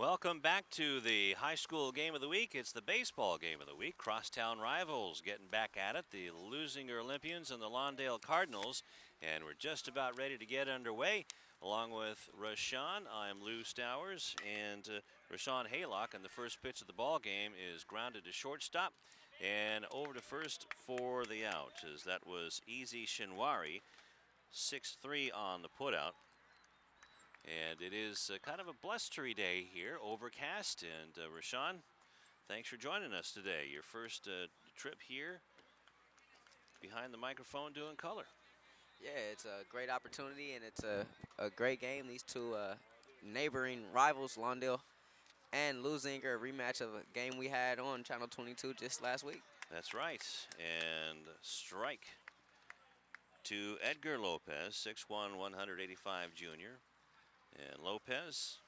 Welcome back to the high school game of the week. It's the baseball game of the week. Crosstown rivals getting back at it. The Leuzinger Olympians and the Lawndale Cardinals. And we're just about ready to get underway. Along with Rashawn, I'm Lou Stowers. And Rashawn Haylock, and the first pitch of the ball game is grounded to shortstop. And over to first for the out, as that was Easy Shinwari. 6-3 on the putout. And it is kind of a blustery day here, overcast. And Rashawn, thanks for joining us today. Your first trip here behind the microphone doing color. Yeah, it's a great opportunity, and it's a great game. These two neighboring rivals, Lawndale and Leuzinger, a rematch of a game we had on Channel 22 just last week. That's right. And strike to Edgar Lopez, 6'1", 185 junior. And Lopez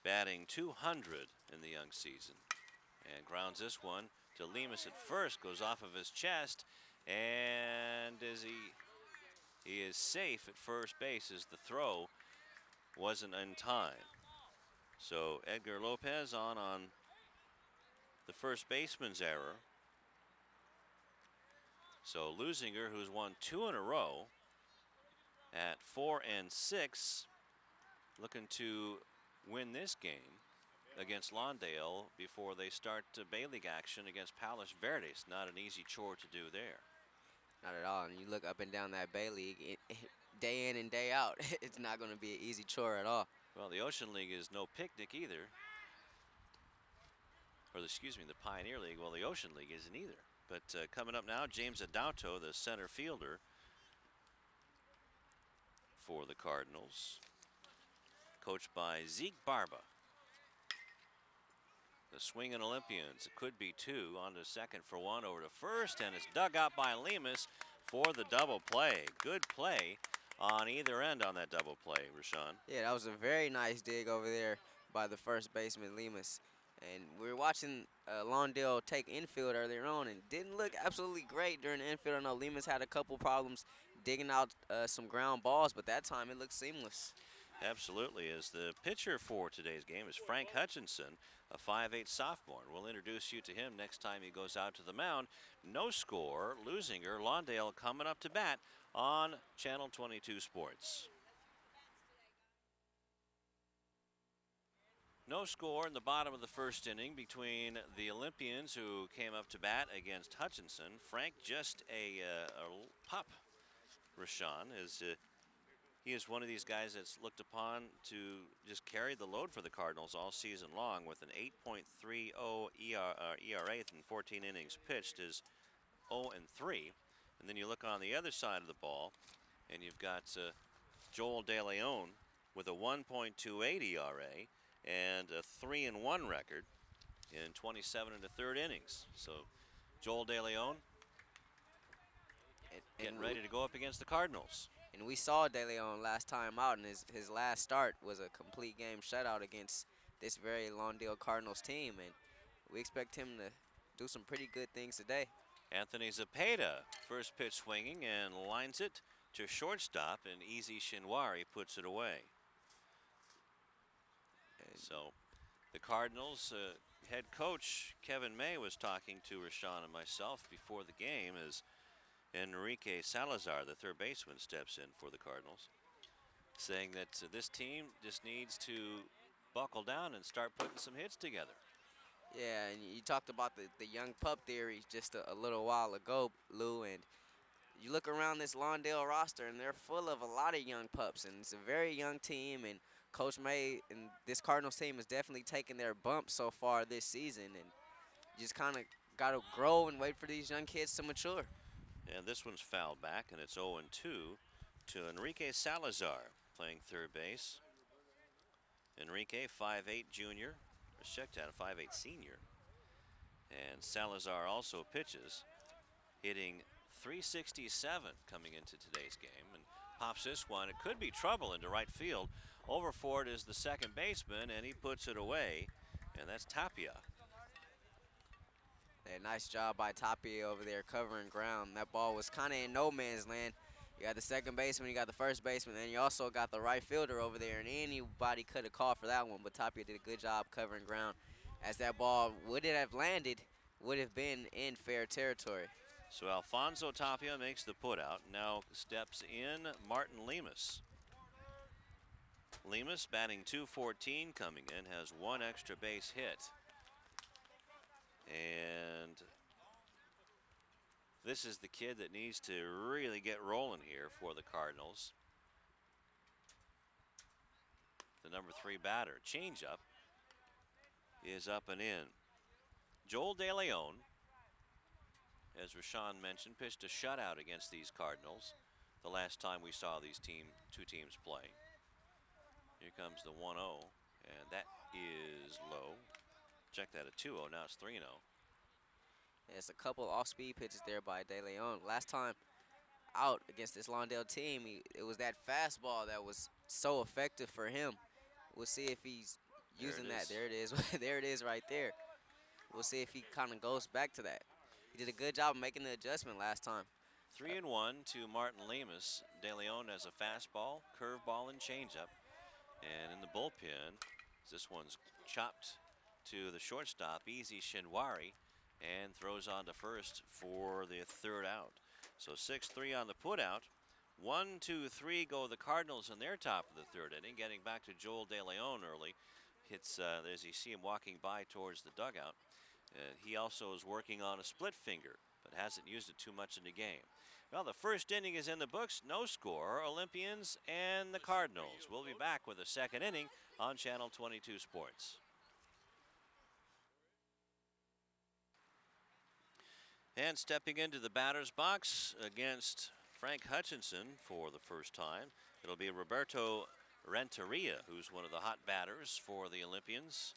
batting .200 in the young season. And grounds this one to Lemus at first, goes off of his chest, and as he is safe at first base as the throw wasn't in time. So Edgar Lopez on the first baseman's error. So Leuzinger, who's won 2 in a row, at 4-6, looking to win this game against Lawndale before they start Bay League action against Palos Verdes. Not an easy chore to do there. Not at all. And you look up and down that Bay League, day in and day out, it's not going to be an easy chore at all. Well, the Ocean League is no picnic either. Or, excuse me, the Pioneer League. Well, the Ocean League isn't either. But coming up now, James Adauto, the center fielder for the Cardinals, coached by Zeke Barba. The swinging Olympians, it could be 2, on to second for 1, over to first, and it's dug out by Lemus for the double play. Good play on either end on that double play, Rashawn. Yeah, that was a very nice dig over there by the first baseman, Lemus. And we were watching Lawndale take infield earlier on, and didn't look absolutely great during the infield. I know Lemus had a couple problems digging out some ground balls, but that time it looked seamless. Absolutely. As the pitcher for today's game is Frank Hutchinson, a 5'8" sophomore. We'll introduce you to him next time he goes out to the mound. No score, Leuzinger, Lawndale coming up to bat on Channel 22 Sports. No score in the bottom of the first inning between the Olympians, who came up to bat against Hutchinson. Frank just a pup, Rashawn, is he is one of these guys that's looked upon to just carry the load for the Cardinals all season long, with an 8.30 ERA in 14 innings pitched, is 0-3. And then you look on the other side of the ball, and you've got Joel De Leon with a 1.28 ERA and a 3-1 record in 27 1/3 innings. So Joel De Leon getting ready to go up against the Cardinals. And we saw De Leon last time out, and his last start was a complete game shutout against this very Lawndale Cardinals team. And we expect him to do some pretty good things today. Anthony Zepeda, first pitch swinging, and lines it to shortstop, and Easy Shinwari puts it away. And so the Cardinals head coach Kevin May was talking to Rashawn and myself before the game as Enrique Salazar, the third baseman, steps in for the Cardinals, saying that this team just needs to buckle down and start putting some hits together. Yeah, and you talked about the young pup theory just a little while ago, Lou, and you look around this Lawndale roster, and they're full of a lot of young pups, and it's a very young team, and Coach May and this Cardinals team has definitely taken their bumps so far this season, and you just kind of got to grow and wait for these young kids to mature. And this one's fouled back, and it's 0-2 to Enrique Salazar, playing third base. Enrique, 5'8" junior, or checked out, a 5'8" senior. And Salazar also pitches, hitting .367 coming into today's game, and pops this one. It could be trouble into right field. Over for it is the second baseman, and he puts it away, and that's Tapia. Yeah, nice job by Tapia over there covering ground. That ball was kind of in no man's land. You got the second baseman, you got the first baseman, and you also got the right fielder over there, and anybody could have called for that one, but Tapia did a good job covering ground as that ball, would it have landed, would have been in fair territory. So Alfonso Tapia makes the putout. Now steps in Martin Lemus. Lemus batting .214 coming in, has one extra base hit. And this is the kid that needs to really get rolling here for the Cardinals. The number 3 batter. Changeup is up and in. Joel De Leon, as Rashawn mentioned, pitched a shutout against these Cardinals the last time we saw these two teams play. Here comes the 1-0, and that is low. Check that at 2-0. Now it's 3-0. There's a couple off-speed pitches there by De Leon. Last time out against this Lawndale team, it was that fastball that was so effective for him. We'll see if he's using that. There it is. There it is right there. We'll see if he kind of goes back to that. He did a good job of making the adjustment last time. 3-1 to Martin Lemus. De Leon has a fastball, curveball, and changeup. And in the bullpen, this one's chopped to the shortstop, Easy Shinwari, and throws on to first for the 3rd out. So 6-3 on the putout. 1-2-3 go the Cardinals in their top of the 3rd inning, getting back to Joel De Leon early. Hits, as you see him walking by towards the dugout. He also is working on a split finger, but hasn't used it too much in the game. Well, the first inning is in the books. No score. Olympians and the Cardinals. We'll be back with the 2nd inning on Channel 22 Sports. And stepping into the batter's box against Frank Hutchinson for the first time, it'll be Roberto Renteria, who's one of the hot batters for the Olympians.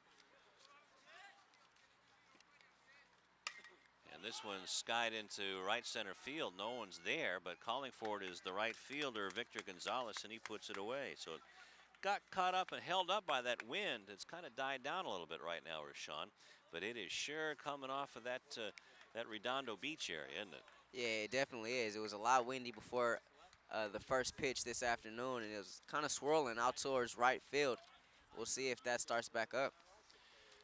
And this one's skied into right center field. No one's there, but calling for it is the right fielder, Victor Gonzalez, and he puts it away. So it got caught up and held up by that wind. It's kind of died down a little bit right now, Rashawn, but it is sure coming off of that Redondo Beach area, isn't it? Yeah, it definitely is. It was a lot windy before the first pitch this afternoon, and it was kind of swirling out towards right field. We'll see if that starts back up.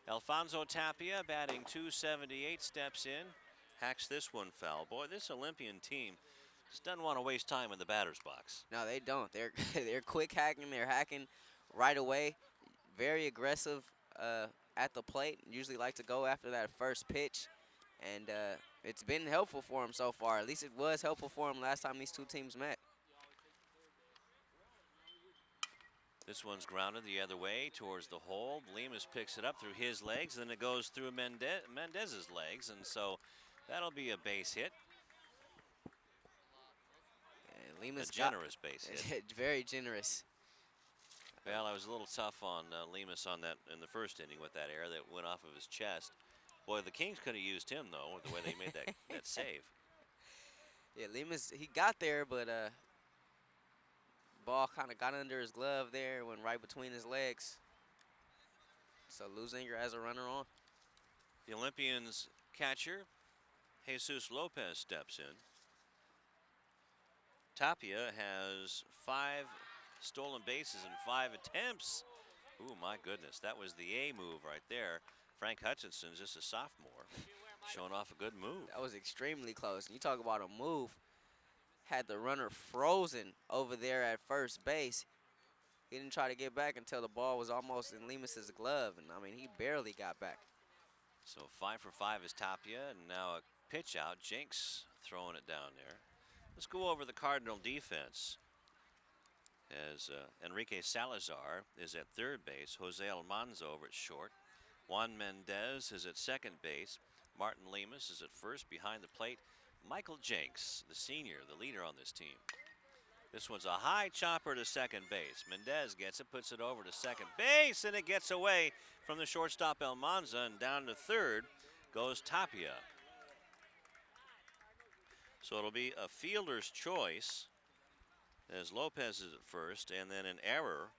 Alfonso Tapia batting .278 steps in, hacks this one foul. Boy, this Olympian team just doesn't want to waste time in the batter's box. No, they don't. They're quick hacking. They're hacking right away. Very aggressive at the plate. Usually like to go after that first pitch. And it's been helpful for him so far. At least it was helpful for him last time these two teams met. This one's grounded the other way towards the hole. Lemus picks it up through his legs, then it goes through Mendez's legs, and so that'll be a base hit. And Lemus a generous base hit. Very generous. Well, I was a little tough on Lemus on that in the first inning with that error that went off of his chest. Boy, the Kings could have used him, though, the way they made that save. Yeah, Lemus, he got there, but ball kind of got under his glove there, went right between his legs. So Leuzinger has a runner on. The Olympians catcher, Jesus Lopez, steps in. Tapia has 5 stolen bases in 5 attempts. Ooh, my goodness, that was the A move right there. Frank Hutchinson's just a sophomore, showing off a good move. That was extremely close. And you talk about a move. Had the runner frozen over there at first base. He didn't try to get back until the ball was almost in Lemus's glove. And, I mean, he barely got back. So 5 for 5 is Tapia, and now a pitch out. Jenks throwing it down there. Let's go over the Cardinal defense. As Enrique Salazar is at third base. Jose Almanzo over at short. Juan Mendez is at second base. Martin Lemus is at first behind the plate. Michael Jenks, the senior, the leader on this team. This one's a high chopper to second base. Mendez gets it, puts it over to second base, and it gets away from the shortstop Almanza, and down to third goes Tapia. So it'll be a fielder's choice as Lopez is at first, and then an error.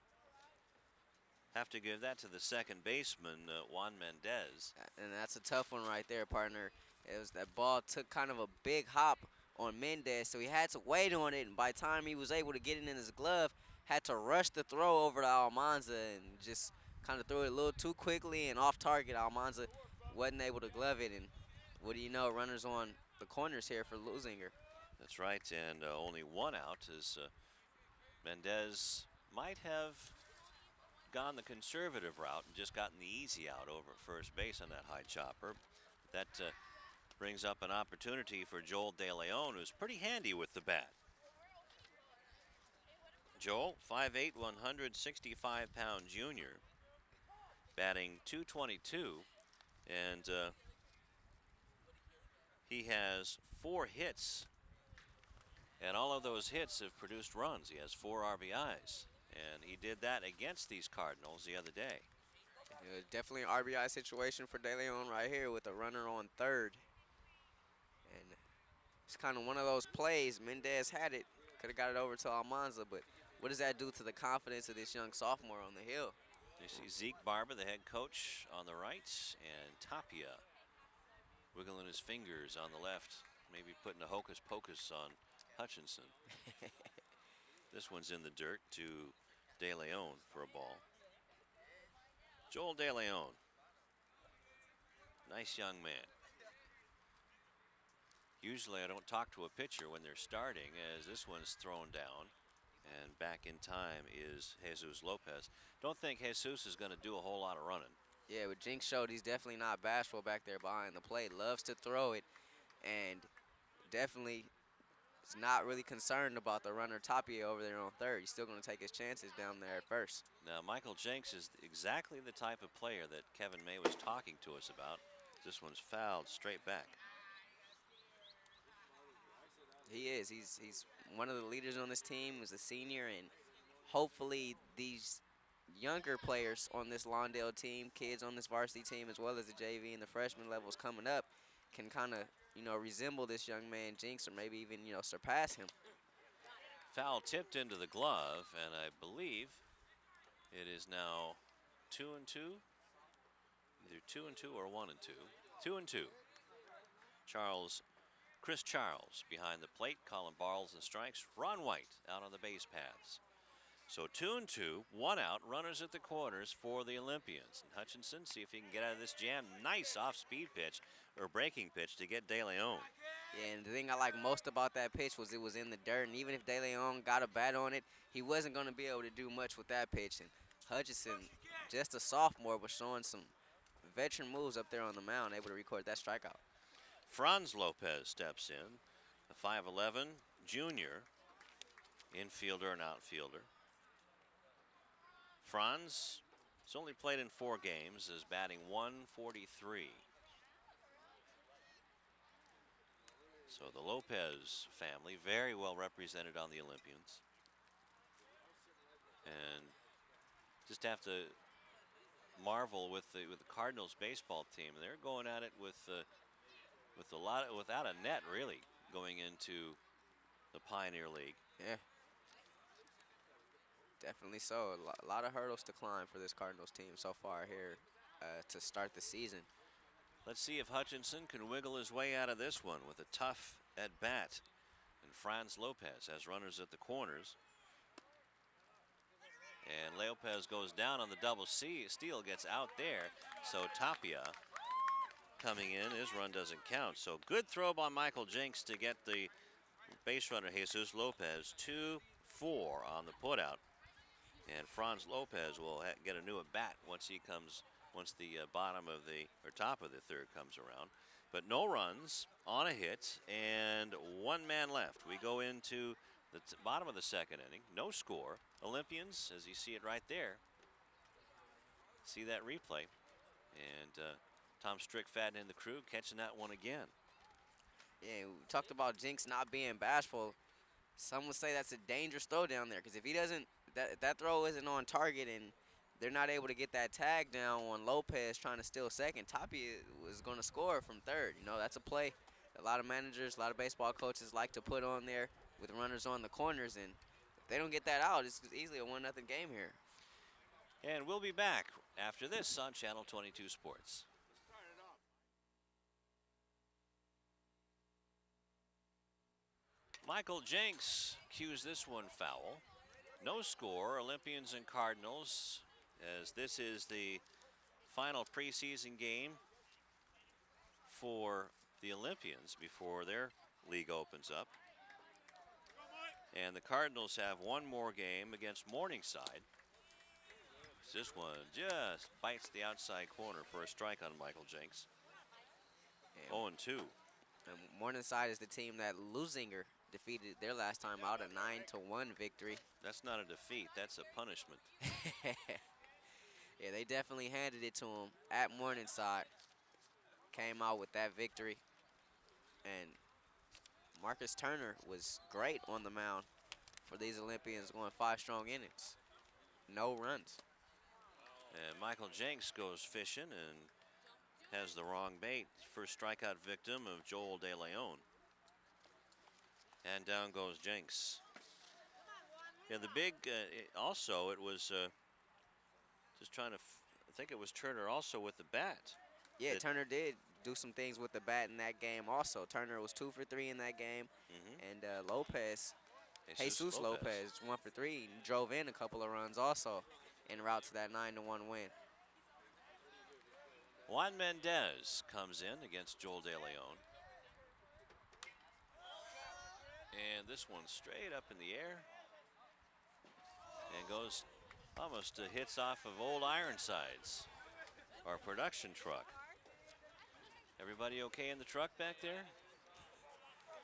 Have to give that to the second baseman, Juan Mendez. And that's a tough one right there, partner. It was that ball took kind of a big hop on Mendez, so he had to wait on it, and by the time he was able to get it in his glove, had to rush the throw over to Almanza and just kind of threw it a little too quickly and off target. Almanza wasn't able to glove it, and what do you know, runners on the corners here for Leuzinger. That's right, and only one out as Mendez might have gone the conservative route and just gotten the easy out over at first base on that high chopper. That brings up an opportunity for Joel De Leon, who's pretty handy with the bat. Joel, 5'8", 165-pound junior, batting .222, and he has 4 hits, and all of those hits have produced runs. He has 4 RBIs, and he did that against these Cardinals the other day. Definitely an RBI situation for De Leon right here with a runner on third. And it's kind of one of those plays. Mendez had it, could have got it over to Almanza, but what does that do to the confidence of this young sophomore on the hill? You see Zeke Barber, the head coach, on the right, and Tapia wiggling his fingers on the left, maybe putting a hocus pocus on Hutchinson. This one's in the dirt to De Leon for a ball. Joel De Leon, nice young man. Usually I don't talk to a pitcher when they're starting, as this one's thrown down. And back in time is Jesus Lopez. Don't think Jesus is going to do a whole lot of running. Yeah, but Jinx showed he's definitely not bashful back there behind the plate. Loves to throw it, and definitely is not really concerned about the runner Tapia over there on third. He's still going to take his chances down there at first. Now, Michael Jenks is exactly the type of player that Kevin May was talking to us about. This one's fouled straight back. He is. He's one of the leaders on this team. He's a senior, and hopefully these younger players on this Lawndale team, kids on this varsity team, as well as the JV and the freshman levels coming up, can kind of, resemble this young man Jinx, or maybe even, surpass him. Foul tipped into the glove, and I believe it is now 2-2. Either 2-2 or 1-2. 2-2. Chris Charles behind the plate, calling balls and strikes. Ron White out on the base paths. So 2-2, 1 out, runners at the corners for the Olympians. And Hutchinson, see if he can get out of this jam. Nice off-speed pitch or breaking pitch to get De Leon. Yeah, and the thing I like most about that pitch was it was in the dirt, and even if De Leon got a bat on it, he wasn't going to be able to do much with that pitch. And Hutchinson, just a sophomore, was showing some veteran moves up there on the mound, able to record that strikeout. Franz Lopez steps in, a 5'11" junior, infielder and outfielder. Franz has only played in 4 games, is batting .143. So the Lopez family very well represented on the Olympians. And just have to marvel with the Cardinals baseball team. They're going at it without a net really going into the Pioneer League. Yeah. Definitely so. A lot of hurdles to climb for this Cardinals team so far here to start the season. Let's see if Hutchinson can wiggle his way out of this one with a tough at bat. And Franz Lopez has runners at the corners. And Lopez goes down on the double steal, gets out there. So Tapia coming in, his run doesn't count. So good throw by Michael Jinks to get the base runner Jesus Lopez 2-4 on the putout. And Franz Lopez will get a new at bat once the top of the third comes around. But no runs on a hit and 1 man left. We go into the bottom of the second inning. No score. Olympians, as you see it right there. See that replay. And Tom Strickfaden and the crew catching that one again. Yeah, we talked about Jinx not being bashful. Some would say that's a dangerous throw down there, because if he doesn't, that throw isn't on target and they're not able to get that tag down on Lopez trying to steal second, Tapia was going to score from third. That's a play a lot of managers, a lot of baseball coaches like to put on there with runners on the corners, and if they don't get that out, it's easily a 1-0 game here. And we'll be back after this on Channel 22 Sports. Michael Jenks cues this one foul. No score, Olympians and Cardinals, as this is the final preseason game for the Olympians before their league opens up. And the Cardinals have one more game against Morningside. This one just bites the outside corner for a strike on Michael Jenks. 0-2. And Morningside is the team that Leuzinger defeated their last time out, a 9-1 victory. That's not a defeat, that's a punishment. Yeah, they definitely handed it to them at Morningside. Came out with that victory. And Marcus Turner was great on the mound for these Olympians, going 5 strong innings. No runs. And Michael Jenks goes fishing and has the wrong bait. First strikeout victim of Joel De Leon. And down goes Jenks. Yeah, the big, also it was just trying to, I think it was Turner also with the bat. Yeah, Turner did do some things with the bat in that game also. Turner was 2 for 3 in that game. And Jesus Lopez 1 for 3, and drove in a couple of runs also en route to that 9-1 win. Juan Mendez comes in against Joel De Leon. And this one straight up in the air. And goes almost hits off of old Ironsides, our production truck. Everybody okay in the truck back there?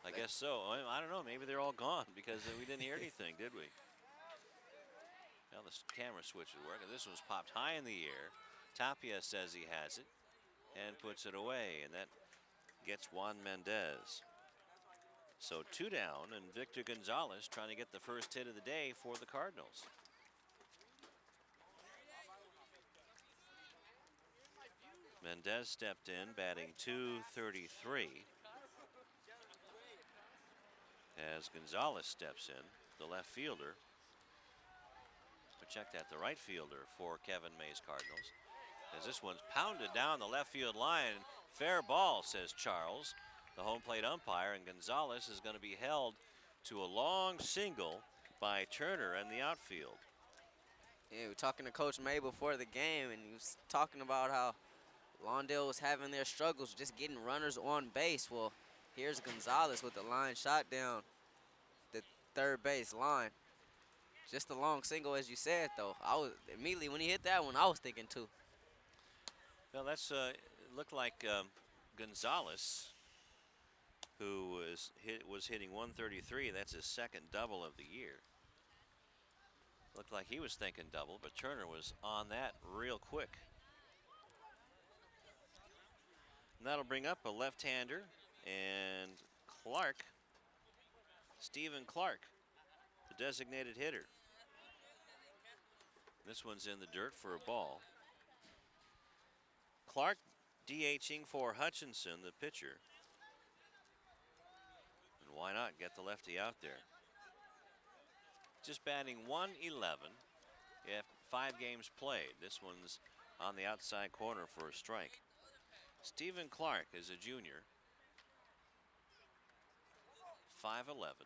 I guess so. I don't know, maybe they're all gone because we didn't hear anything, did we? Now the camera switch is working. This one's popped high in the air. Tapia says he has it and puts it away, and that gets Juan Mendez. So 2 down, and Victor Gonzalez trying to get the first hit of the day for the Cardinals. Mendez stepped in, batting .233. As Gonzalez steps in, the left fielder. But check that, the right fielder for Kevin May's Cardinals. As this one's pounded down the left field line. Fair ball, says Charles, the home plate umpire, and Gonzalez is going to be held to a long single by Turner in the outfield. Yeah, we were talking to Coach May before the game, and he was talking about how Lawndale was having their struggles just getting runners on base. Well, here's Gonzalez with the line shot down the third base line. Just a long single, as you said, though. I was immediately when he hit that one, I was thinking too. Well, that's looked like Gonzalez, who was hitting .133. That's his second double of the year. Looked like he was thinking double, but Turner was on that real quick. And that'll bring up a left-hander, and Clark, Stephen Clark, the designated hitter. This one's in the dirt for a ball. Clark DHing for Hutchinson, the pitcher. And why not get the lefty out there? Just batting .111. Yeah, 5 games played. This one's on the outside corner for a strike. Stephen Clark is a junior. 5'11".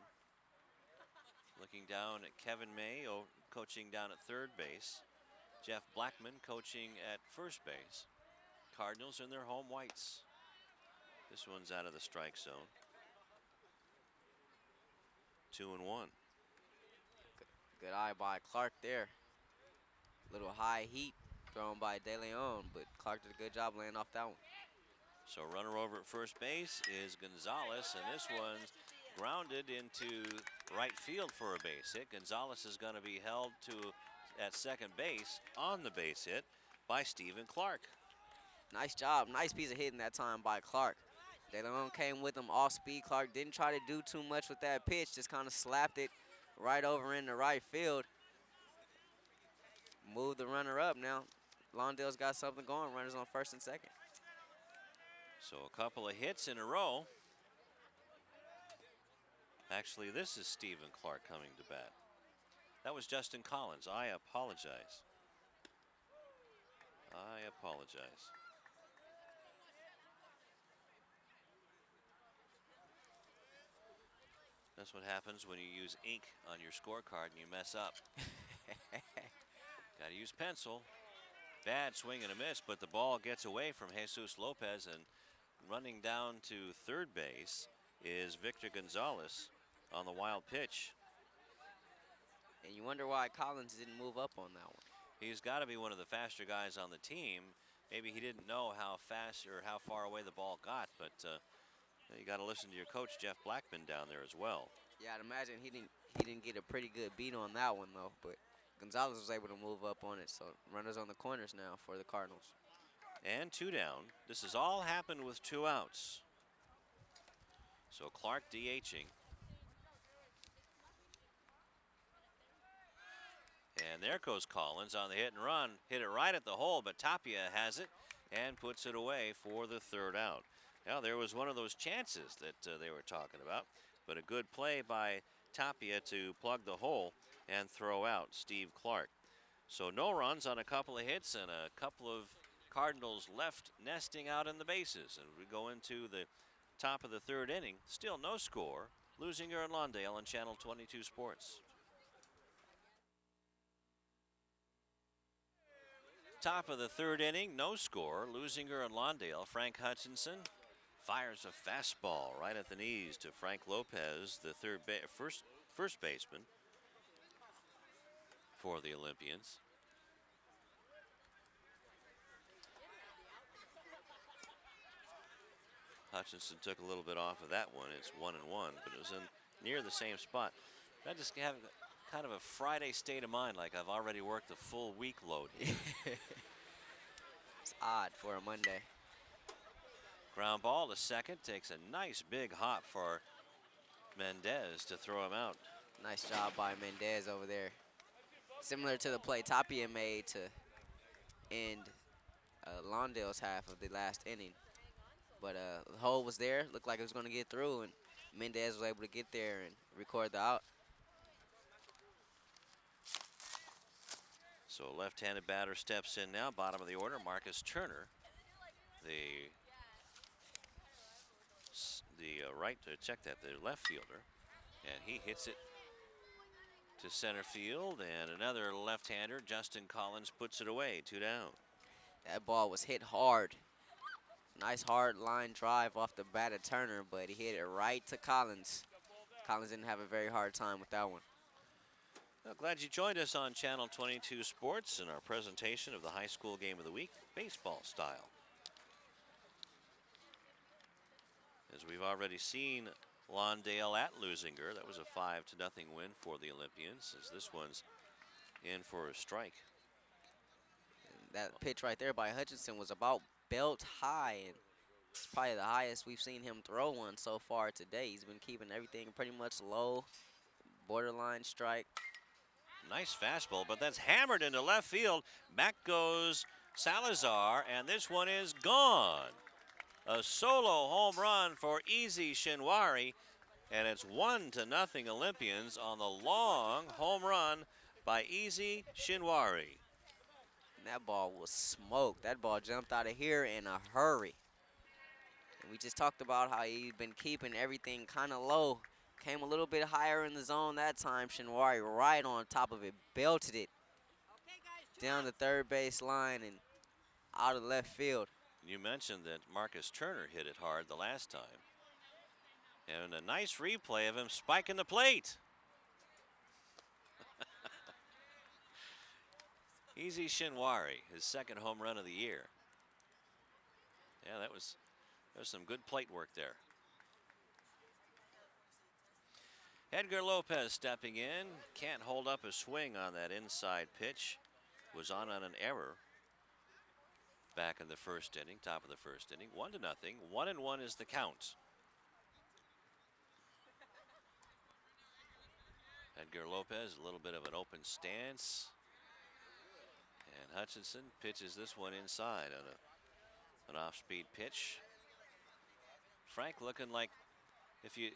Looking down at Kevin May, coaching down at third base. Jeff Blackman coaching at first base. Cardinals in their home whites. This one's out of the strike zone. 2-1. Good eye by Clark there. Little high heat thrown by De Leon, but Clark did a good job laying off that one. So runner over at first base is Gonzalez, and this one's grounded into right field for a base hit. Gonzalez is going to be held to at second base on the base hit by Stephen Clark. Nice job. Nice piece of hitting that time by Clark. De Leon came with him off speed. Clark didn't try to do too much with that pitch, just kind of slapped it right over in the right field. Move the runner up now. Lawndale's got something going. Runners on first and second. So a couple of hits in a row. Actually, this is Stephen Clark coming to bat. That was Justin Collins. I apologize. I apologize. That's what happens when you use ink on your scorecard and you mess up. Got to use pencil. Bad swing and a miss, but the ball gets away from Jesus Lopez, and running down to third base is Victor Gonzalez on the wild pitch. And you wonder why Collins didn't move up on that one. He's got to be one of the faster guys on the team. Maybe he didn't know how fast or how far away the ball got, but you got to listen to your coach, Jeff Blackman, down there as well. Yeah, I'd imagine he didn't get a pretty good beat on that one though, but Gonzalez was able to move up on it. So runners on the corners now for the Cardinals. And 2 down. This has all happened with 2 outs. So Clark DHing. And there goes Collins on the hit and run. Hit it right at the hole, but Tapia has it and puts it away for the 3rd out. Now, there was one of those chances that they were talking about, but a good play by Tapia to plug the hole and throw out Steve Clark. So no runs on a couple of hits and a couple of Cardinals left nesting out in the bases. And we go into the top of the 3rd inning. Still no score. Leuzinger and Lawndale on Channel 22 Sports. Top of the 3rd inning, no score. Leuzinger and Lawndale. Frank Hutchinson fires a fastball right at the knees to Frank Lopez, the first baseman for the Olympians. Hutchinson took a little bit off of that one. It's 1-1, but it was in near the same spot. I just have kind of a Friday state of mind, like I've already worked a full week load here. It's odd for a Monday. Ground ball to second, takes a nice big hop for Mendez to throw him out. Nice job by Mendez over there. Similar to the play Tapia made to end Lawndale's half of the last inning. But the hole was there, looked like it was going to get through, and Mendez was able to get there and record the out. So left-handed batter steps in now, bottom of the order, Marcus Turner. The left fielder, and he hits it to center field, and another left-hander, Justin Collins, puts it away, 2 down. That ball was hit hard. Nice hard line drive off the bat of Turner, but he hit it right to Collins. Collins didn't have a very hard time with that one. Well, glad you joined us on Channel 22 Sports in our presentation of the high school game of the week, baseball style. As we've already seen Lawndale at Leuzinger, that was a 5-0 win for the Olympians, as this one's in for a strike. And that pitch right there by Hutchinson was about belt high, and it's probably the highest we've seen him throw one so far today. He's been keeping everything pretty much low, borderline strike. Nice fastball, but that's hammered into left field. Back goes Salazar, and this one is gone. A solo home run for Easy Shinwari, and it's 1-0 Olympians on the long home run by Easy Shinwari. And that ball was smoked. That ball jumped out of here in a hurry. And we just talked about how he'd been keeping everything kind of low. Came a little bit higher in the zone that time. Shinwari right on top of it, belted it down the third base line and out of left field. You mentioned that Marcus Turner hit it hard the last time. And a nice replay of him spiking the plate. Easy Shinwari, his 2nd home run of the year. Yeah, that was some good plate work there. Edgar Lopez stepping in. Can't hold up a swing on that inside pitch. Was on an error back in the 1st inning, top of the 1st inning. 1-0. 1-1 is the count. Edgar Lopez, a little bit of an open stance. And Hutchinson pitches this one inside on an off-speed pitch. Frank looking like, if you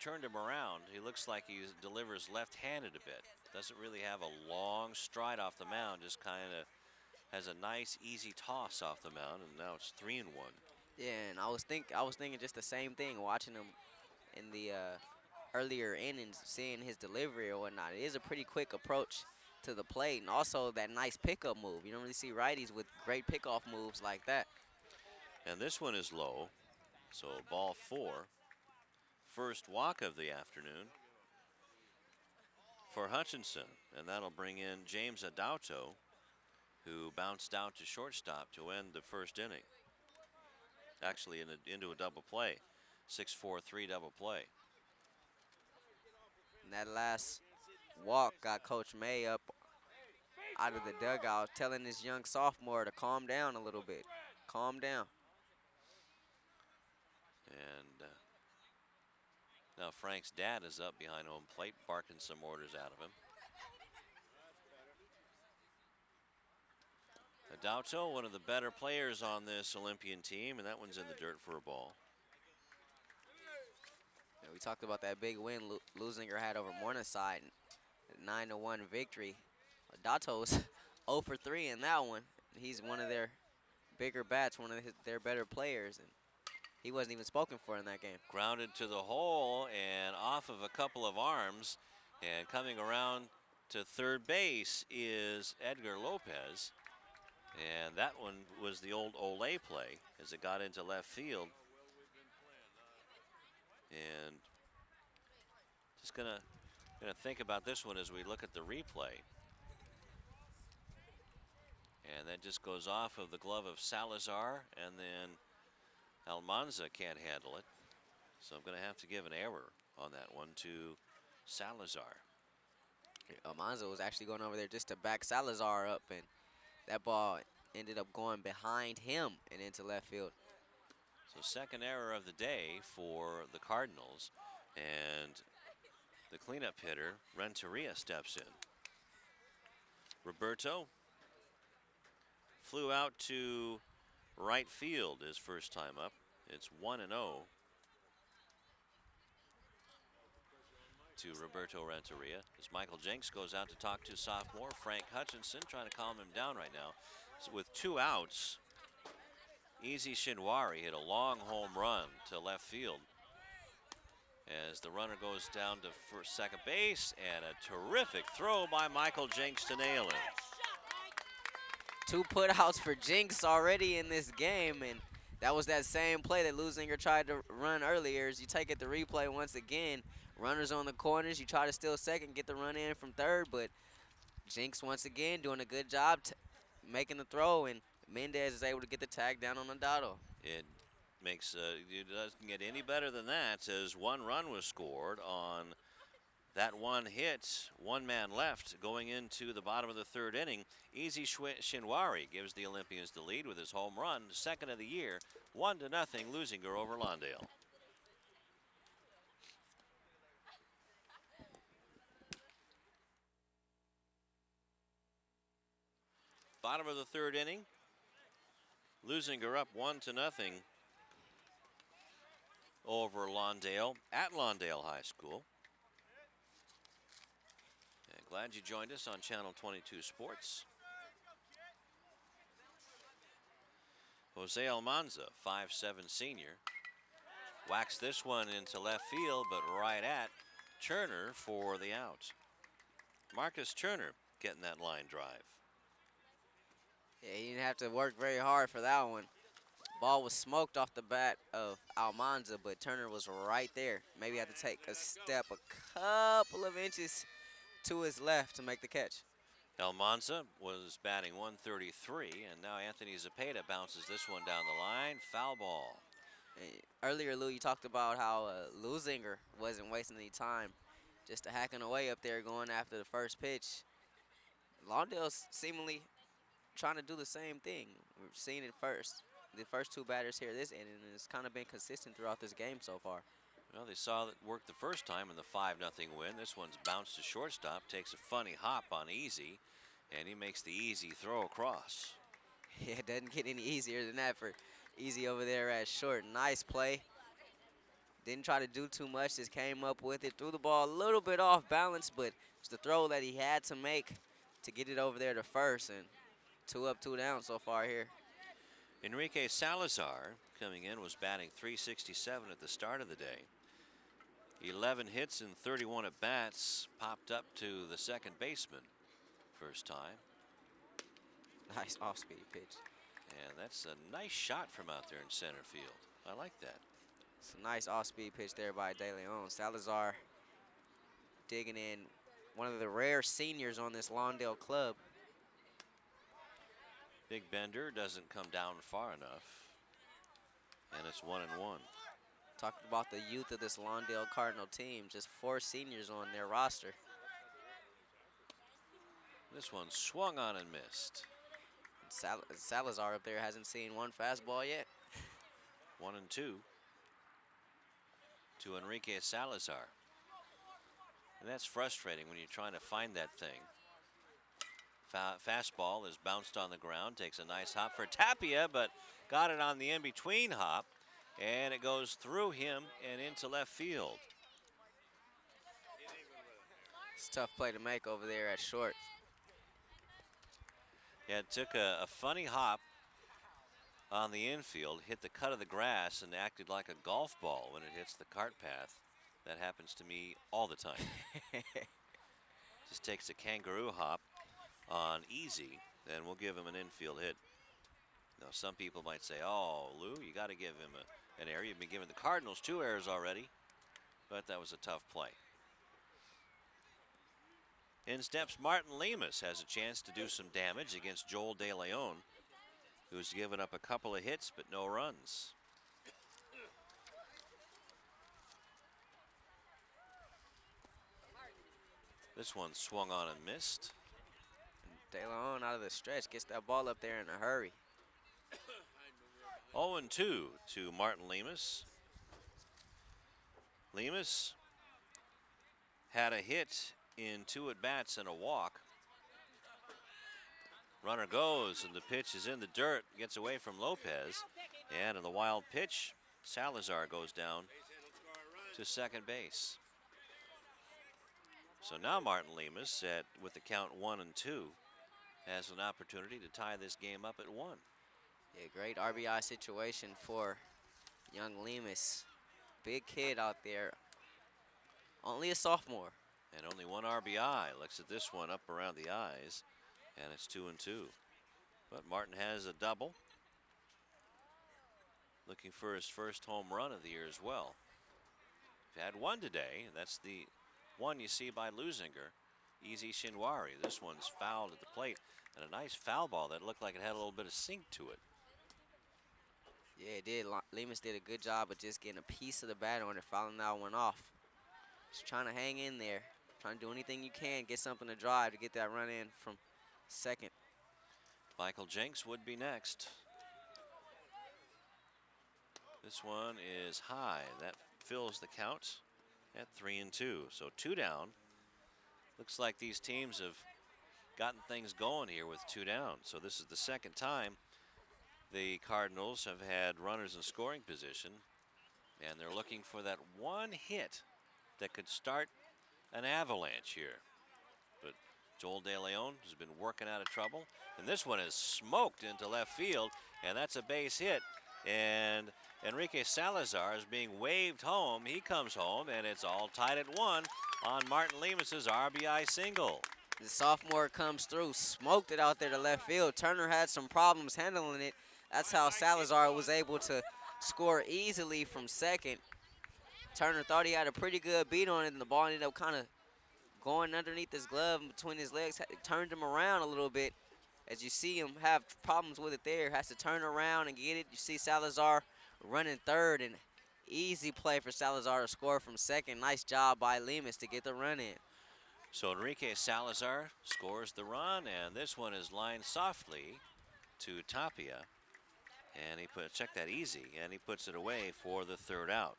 turned him around, he looks like he delivers left-handed a bit. Doesn't really have a long stride off the mound, just kind of has a nice, easy toss off the mound, and now it's 3-1. Yeah, and I was thinking just the same thing watching him in the earlier innings, seeing his delivery or whatnot. It is a pretty quick approach to the plate, and also that nice pickup move. You don't really see righties with great pickoff moves like that. And this one is low, so ball 4. First walk of the afternoon for Hutchinson, and that'll bring in James Adauto, who bounced out to shortstop to end the first inning. Actually into a double play, 6-4-3 double play. And that last walk got Coach May up out of the dugout, telling this young sophomore to calm down a little bit. Calm down. And now Frank's dad is up behind home plate, barking some orders out of him. Adauto, one of the better players on this Olympian team, and that one's in the dirt for a ball. Yeah, we talked about that big win Leuzinger had over Morningside, 9-1 victory. Adauto was 0 for 3 in that one. He's one of their bigger bats, one of their better players, and he wasn't even spoken for in that game. Grounded to the hole and off of a couple of arms, and coming around to third base is Edgar Lopez. And that one was the old Olay play as it got into left field. And just gonna think about this one as we look at the replay. And that just goes off of the glove of Salazar, and then Almanza can't handle it. So I'm gonna have to give an error on that one to Salazar. Almanza was actually going over there just to back Salazar up, and that ball ended up going behind him and into left field. So second error of the day for the Cardinals, and the cleanup hitter, Renteria, steps in. Roberto flew out to right field his first time up. It's 1-0 to Roberto Renteria as Michael Jenks goes out to talk to sophomore Frank Hutchinson, trying to calm him down right now. So with 2 outs, Easy Shinwari hit a long home run to left field as the runner goes down to second base, and a terrific throw by Michael Jenks to nail it. 2 putouts for Jinx already in this game, and that was that same play that Leuzinger tried to run earlier. As you take it to replay once again, runners on the corners, you try to steal second, get the run in from third, but Jinx once again doing a good job making the throw, and Mendez is able to get the tag down on Adauto. It doesn't get any better than that, as 1 run was scored on that one hit. 1 man left going into the bottom of the third inning. Easy Shinwari gives the Olympians the lead with his home run, second of the year. 1-0 Leuzinger over Lawndale. Bottom of the third inning. Leuzinger up 1-0 over Lawndale at Lawndale High School. And glad you joined us on Channel 22 Sports. Jose Almanza, 5'7" senior, whacks this one into left field, but right at Turner for the out. Marcus Turner getting that line drive. Yeah, he didn't have to work very hard for that one. Ball was smoked off the bat of Almanza, but Turner was right there. Maybe had to take a step a couple of inches to his left to make the catch. Almanza was batting 133, and now Anthony Zepeda bounces this one down the line. Foul ball. Earlier, Lou, you talked about how Leuzinger wasn't wasting any time, just hacking away up there going after the first pitch. Lawndale's seemingly trying to do the same thing. We've seen it first. The first 2 batters here this inning, and it's kind of been consistent throughout this game so far. Well, they saw it work the first time in the 5-0 win. This one's bounced to shortstop, takes a funny hop on Easy, and he makes the easy throw across. Yeah, it doesn't get any easier than that for Easy over there at short. Nice play. Didn't try to do too much, just came up with it. Threw the ball a little bit off balance, but it's the throw that he had to make to get it over there to first, and 2 up, 2 down so far here. Enrique Salazar coming in was batting .367 at the start of the day. 11 hits and 31 at bats, popped up to the second baseman first time. Nice off-speed pitch. And that's a nice shot from out there in center field. I like that. It's a nice off-speed pitch there by De Leon. Salazar digging in. One of the rare seniors on this Lawndale club. Big Bender doesn't come down far enough. And it's 1-1. Talking about the youth of this Lawndale Cardinal team. Just 4 seniors on their roster. This one swung on and missed. Salazar up there hasn't seen one fastball yet. 1-2 to Enrique Salazar. And that's frustrating when you're trying to find that thing. Fastball is bounced on the ground, takes a nice hop for Tapia, but got it on the in-between hop, and it goes through him and into left field. It's a tough play to make over there at short. Yeah, it took a funny hop on the infield, hit the cut of the grass, and acted like a golf ball when it hits the cart path. That happens to me all the time. Just takes a kangaroo hop on easy, and we'll give him an infield hit. Now, some people might say, oh, Lou, you got to give him an error. You've been giving the Cardinals 2 errors already, but that was a tough play. In steps Martin Lemus, has a chance to do some damage against Joel De Leon, who's given up a couple of hits but no runs. This one swung on and missed. De Leon out of the stretch gets that ball up there in a hurry. 0-2 to Martin Lemus. Lemus had a hit in 2 at-bats and a walk. Runner goes, and the pitch is in the dirt, gets away from Lopez. And in the wild pitch, Salazar goes down to second base. So now Martin Lemus, with the count 1-2, has an opportunity to tie this game up at 1. Yeah, great RBI situation for young Lemus. Big kid out there. Only a sophomore. And only 1 RBI. Looks at this one up around the eyes, and it's 2-2. But Martin has a double. Looking for his first home run of the year as well. He's had 1 today, and that's the one you see by Leuzinger. Easy Shinwari. This one's fouled at the plate, and a nice foul ball that looked like it had a little bit of sink to it. Yeah, it did. Lemus did a good job of just getting a piece of the bat on it, fouling that one off. Just trying to hang in there, trying to do anything you can, get something to drive to get that run in from second. Michael Jenks would be next. This one is high. That fills the count at 3-2. So 2 down. Looks like these teams have gotten things going here with 2 down. So this is the second time the Cardinals have had runners in scoring position, and they're looking for that one hit that could start an avalanche here. But Joel De Leon has been working out of trouble, and this one is smoked into left field, and that's a base hit. And Enrique Salazar is being waved home. He comes home, and it's all tied at 1 on Martin Lemus's RBI single. The sophomore comes through, smoked it out there to left field. Turner had some problems handling it. That's how Salazar was able to score easily from second. Turner thought he had a pretty good beat on it, and the ball ended up kind of going underneath his glove and between his legs. Turned him around a little bit. As you see him have problems with it there, has to turn around and get it. You see Salazar running third, and easy play for Salazar to score from second. Nice job by Lemus to get the run in. So Enrique Salazar scores the run, and this one is lined softly to Tapia. And he check that easy, and he puts it away for the 3rd out.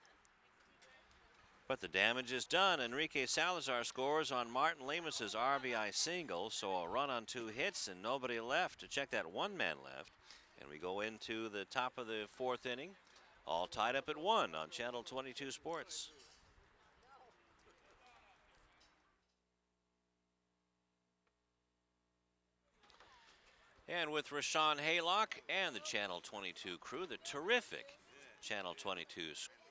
But the damage is done. Enrique Salazar scores on Martin Lemus's RBI single, so a run on 2 hits and nobody left to check that 1 man left. And we go into the top of the 4th inning, all tied up at 1 on Channel 22 Sports. And with Rashawn Haylock and the Channel 22 crew, the terrific Channel 22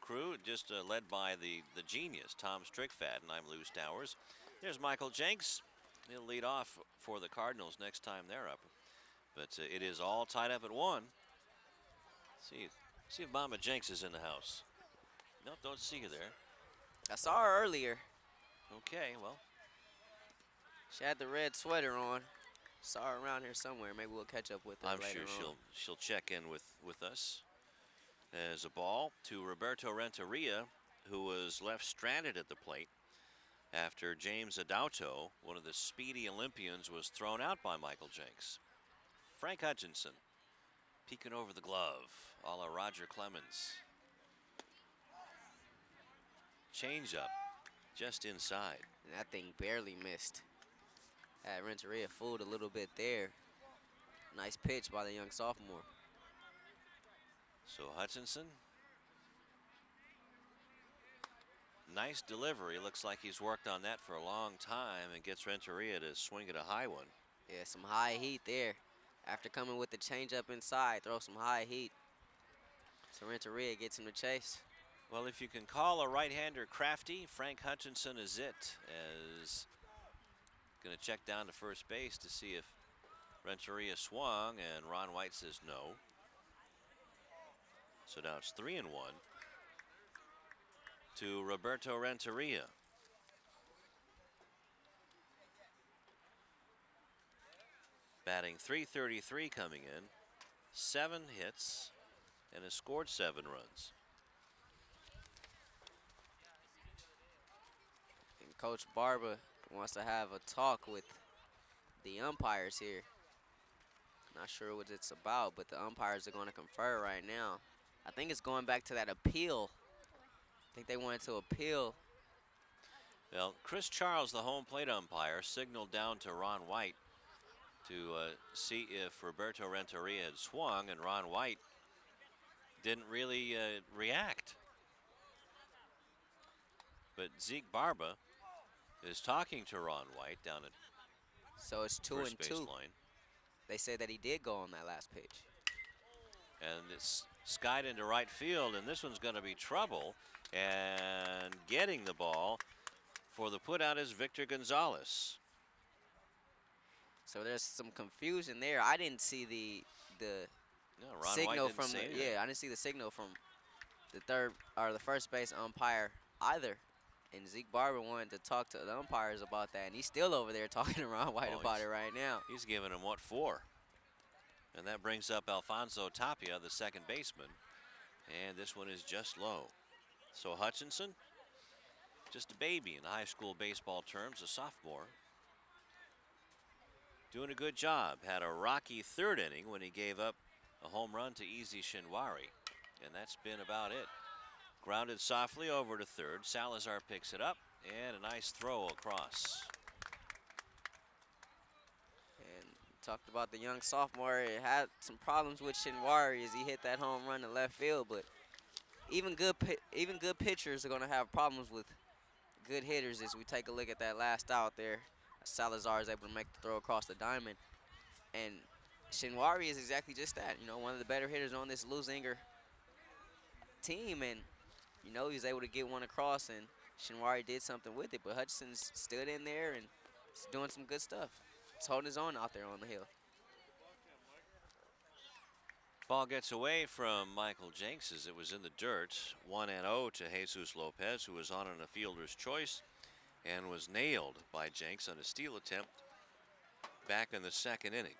crew, just led by the genius, Tom Strickfadden. I'm Lou Stowers. There's Michael Jenks. He'll lead off for the Cardinals next time they're up. But it is all tied up at 1. See if Mama Jenks is in the house. Nope, don't see you there. I saw her earlier. Okay, well. She had the red sweater on. Saw her around here somewhere. Maybe we'll catch up with her I'm later sure on. she'll check in with us. As a ball to Roberto Renteria, who was left stranded at the plate after James Adauto, one of the speedy Olympians, was thrown out by Michael Jenks. Frank Hutchinson peeking over the glove, a la Roger Clemens. Change up just inside. And that thing barely missed. Had Renteria fooled a little bit there. Nice pitch by the young sophomore. So Hutchinson, nice delivery. Looks like he's worked on that for a long time and gets Renteria to swing at a high one. Yeah, some high heat there. After coming with the changeup inside, throw some high heat. So Renteria gets him to chase. Well, if you can call a right-hander crafty, Frank Hutchinson is it. As going to check down to first base to see if Renteria swung, and Ron White says no. So now it's 3-1 to Roberto Renteria. Batting .333 coming in, 7 hits, and has scored 7 runs. And Coach Barba wants to have a talk with the umpires here. Not sure what it's about, but the umpires are going to confer right now. I think it's going back to that appeal. I think they wanted to appeal. Well, Chris Charles, the home plate umpire, signaled down to Ron White to see if Roberto Renteria had swung, and Ron White didn't really react. But Zeke Barba is talking to Ron White down at So it's 2-2. line. They said that he did go on that last pitch. And it's skied into right field, and this one's going to be trouble. And getting the ball for the put out is Victor Gonzalez. So there's some confusion there. I didn't see the No, Ron signal White didn't from say the anything. I didn't see the signal from the third or the first base umpire either. And Zeke Barber wanted to talk to the umpires about that, and he's still over there talking to Ron White Oh, about it right now. He's giving him what for? And that brings up Alfonso Tapia, the second baseman. And this one is just low. So Hutchinson, just a baby in high school baseball terms, a sophomore. Doing a good job. Had a rocky third inning when he gave up a home run to Easy Shinwari. And that's been about it. Grounded softly over to third. Salazar picks it up, and a nice throw across. And talked about the young sophomore. He had some problems with Shinwari as he hit that home run to left field, but even good pitchers are going to have problems with good hitters as we take a look at that last out there. Salazar is able to make the throw across the diamond. And Shinwari is exactly just that, you know, one of the better hitters on this Leuzinger team. And, you know, he was able to get one across, and Shinwari did something with it. But Hutchinson stood in there and he's doing some good stuff. He's holding his own out there on the hill. Ball gets away from Michael Jenks as it was in the dirt. 1-0 to Jesus Lopez, who was on a fielder's choice and was nailed by Jenks on a steal attempt back in the second inning.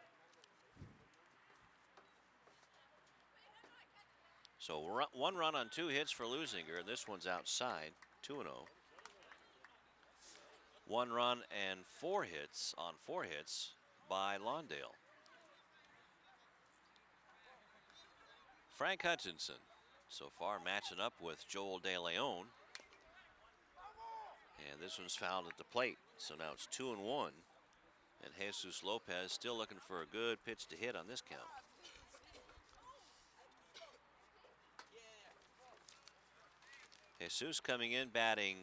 So 1 run on 2 hits for Leuzinger, and this one's outside, 2-0. 1 run and 4 hits on 4 hits by Lawndale. Frank Hutchinson so far matching up with Joel De Leon. And this one's fouled at the plate. So now it's 2-1. And Jesus Lopez still looking for a good pitch to hit on this count. Jesus coming in batting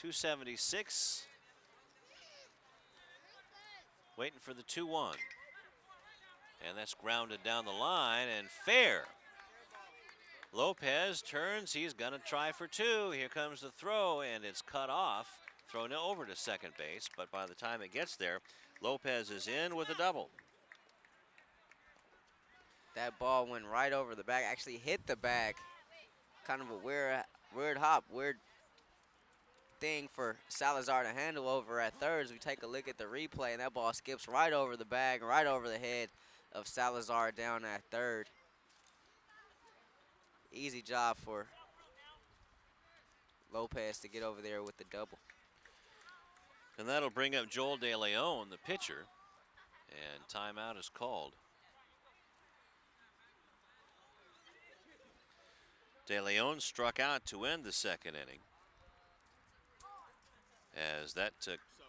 .276. Waiting for the 2-1. And that's grounded down the line and fair. Lopez turns. He's going to try for two. Here comes the throw, and it's cut off. Thrown over to second base, but by the time it gets there, Lopez is in with a double. That ball went right over the bag, actually hit the bag. Kind of a weird hop, weird thing for Salazar to handle over at third. As we take a look at the replay, and that ball skips right over the bag, right over the head of Salazar down at third. Easy job for Lopez to get over there with the double. And that'll bring up Joel De Leon, the pitcher, and timeout is called. De Leon struck out to end the second inning, as that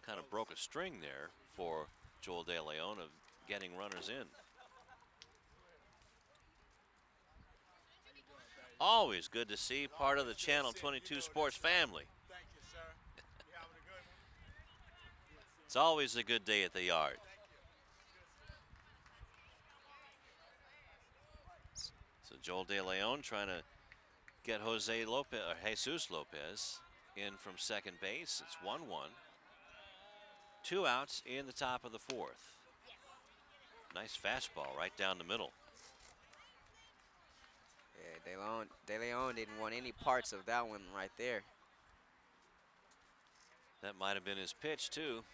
kind of broke a string there for Joel De Leon of getting runners in. Always good to see part of the Channel 22 Sports family. It's always a good day at the yard. So Joel De Leon trying to get Jesus Lopez in from second base. It's 1-1. 2 outs in the top of the fourth. Nice fastball right down the middle. Yeah, De Leon didn't want any parts of that one right there. That might have been his pitch too.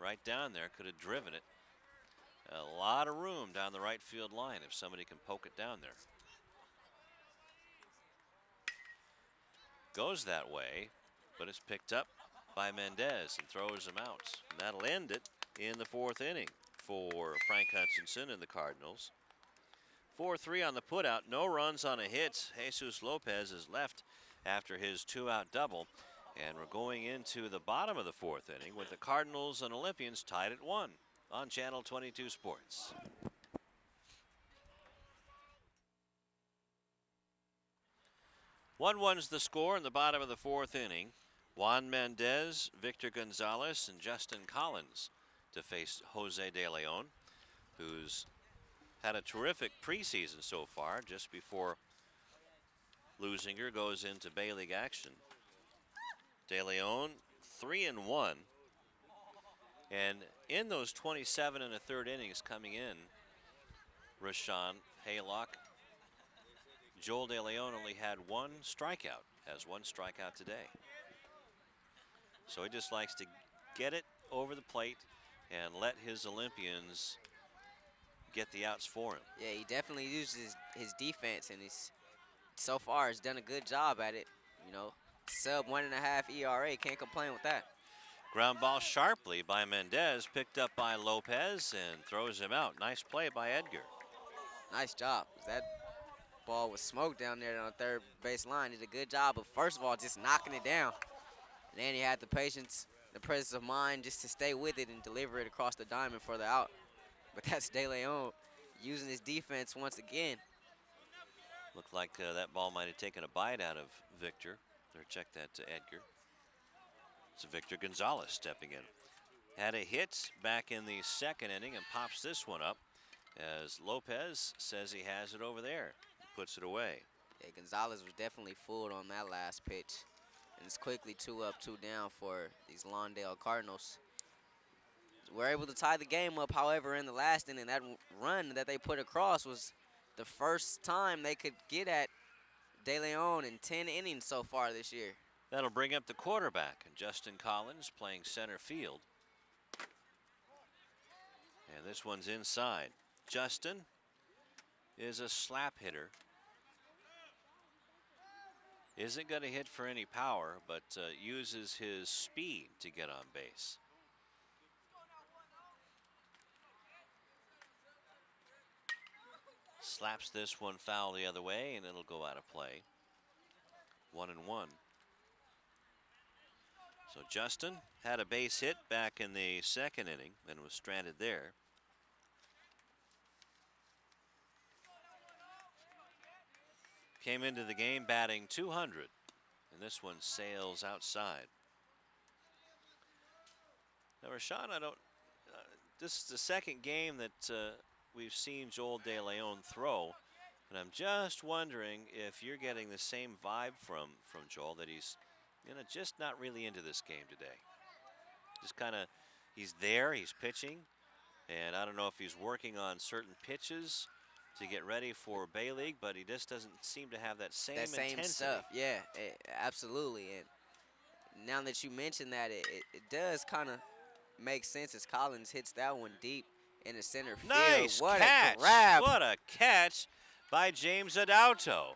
Right down there, could have driven it. A lot of room down the right field line if somebody can poke it down there. Goes that way, but it's picked up by Mendez and throws him out. And that'll end it in the fourth inning for Frank Hutchinson and the Cardinals. 4-3 on the putout, no runs on a hit. Jesus Lopez is left after his 2-out double. And we're going into the bottom of the fourth inning with the Cardinals and Olympians tied at 1 on Channel 22 Sports. 1-1's the score in the bottom of the fourth inning. Juan Mendez, Victor Gonzalez, and Justin Collins to face Jose De Leon, who's had a terrific preseason so far, just before Leuzinger goes into Bay League action. De Leon 3-1, and in those 27 and a third innings coming in, Rashawn Haylock, Joel De Leon only had 1 strikeout, has 1 strikeout today. So he just likes to get it over the plate and let his Olympians get the outs for him. Yeah, he definitely uses his defense, and he's so far has done a good job at it. You know, sub 1.5 ERA, can't complain with that. Ground ball sharply by Mendez, picked up by Lopez and throws him out. Nice play by Edgar. Nice job. That ball was smoked down there on the third base line. He did a good job of, first of all, just knocking it down. And then he had the patience, the presence of mind just to stay with it and deliver it across the diamond for the out. But that's De Leon using his defense once again. Looked like that ball might have taken a bite out of Victor. Or check that to Edgar. It's Victor Gonzalez stepping in. Had a hit back in the second inning and pops this one up as Lopez says he has it over there. Puts it away. Yeah, Gonzalez was definitely fooled on that last pitch. And it's quickly 2 up, 2 down for these Lawndale Cardinals. We're able to tie the game up, however, in the last inning. That run that they put across was the first time they could get at De Leon in 10 innings so far this year. That'll bring up the quarterback, and Justin Collins playing center field. And this one's inside. Justin is a slap hitter. Isn't going to hit for any power, but uses his speed to get on base. Slaps this one foul the other way, and it'll go out of play. 1-1. So Justin had a base hit back in the second inning and was stranded there. Came into the game batting .200, and this one sails outside. Now, Rashawn, this is the second game that we've seen Joel De Leon throw, And I'm just wondering if you're getting the same vibe from Joel, that he's, just not really into this game today. Just kind of, he's there, he's pitching, and I don't know if he's working on certain pitches to get ready for Bay League, but he just doesn't seem to have that same That same intensity. stuff, yeah, absolutely. And now that you mention that, it does kind of make sense as Collins hits that one deep in the center field. Nice What catch! a grab! What a catch by James Adauto.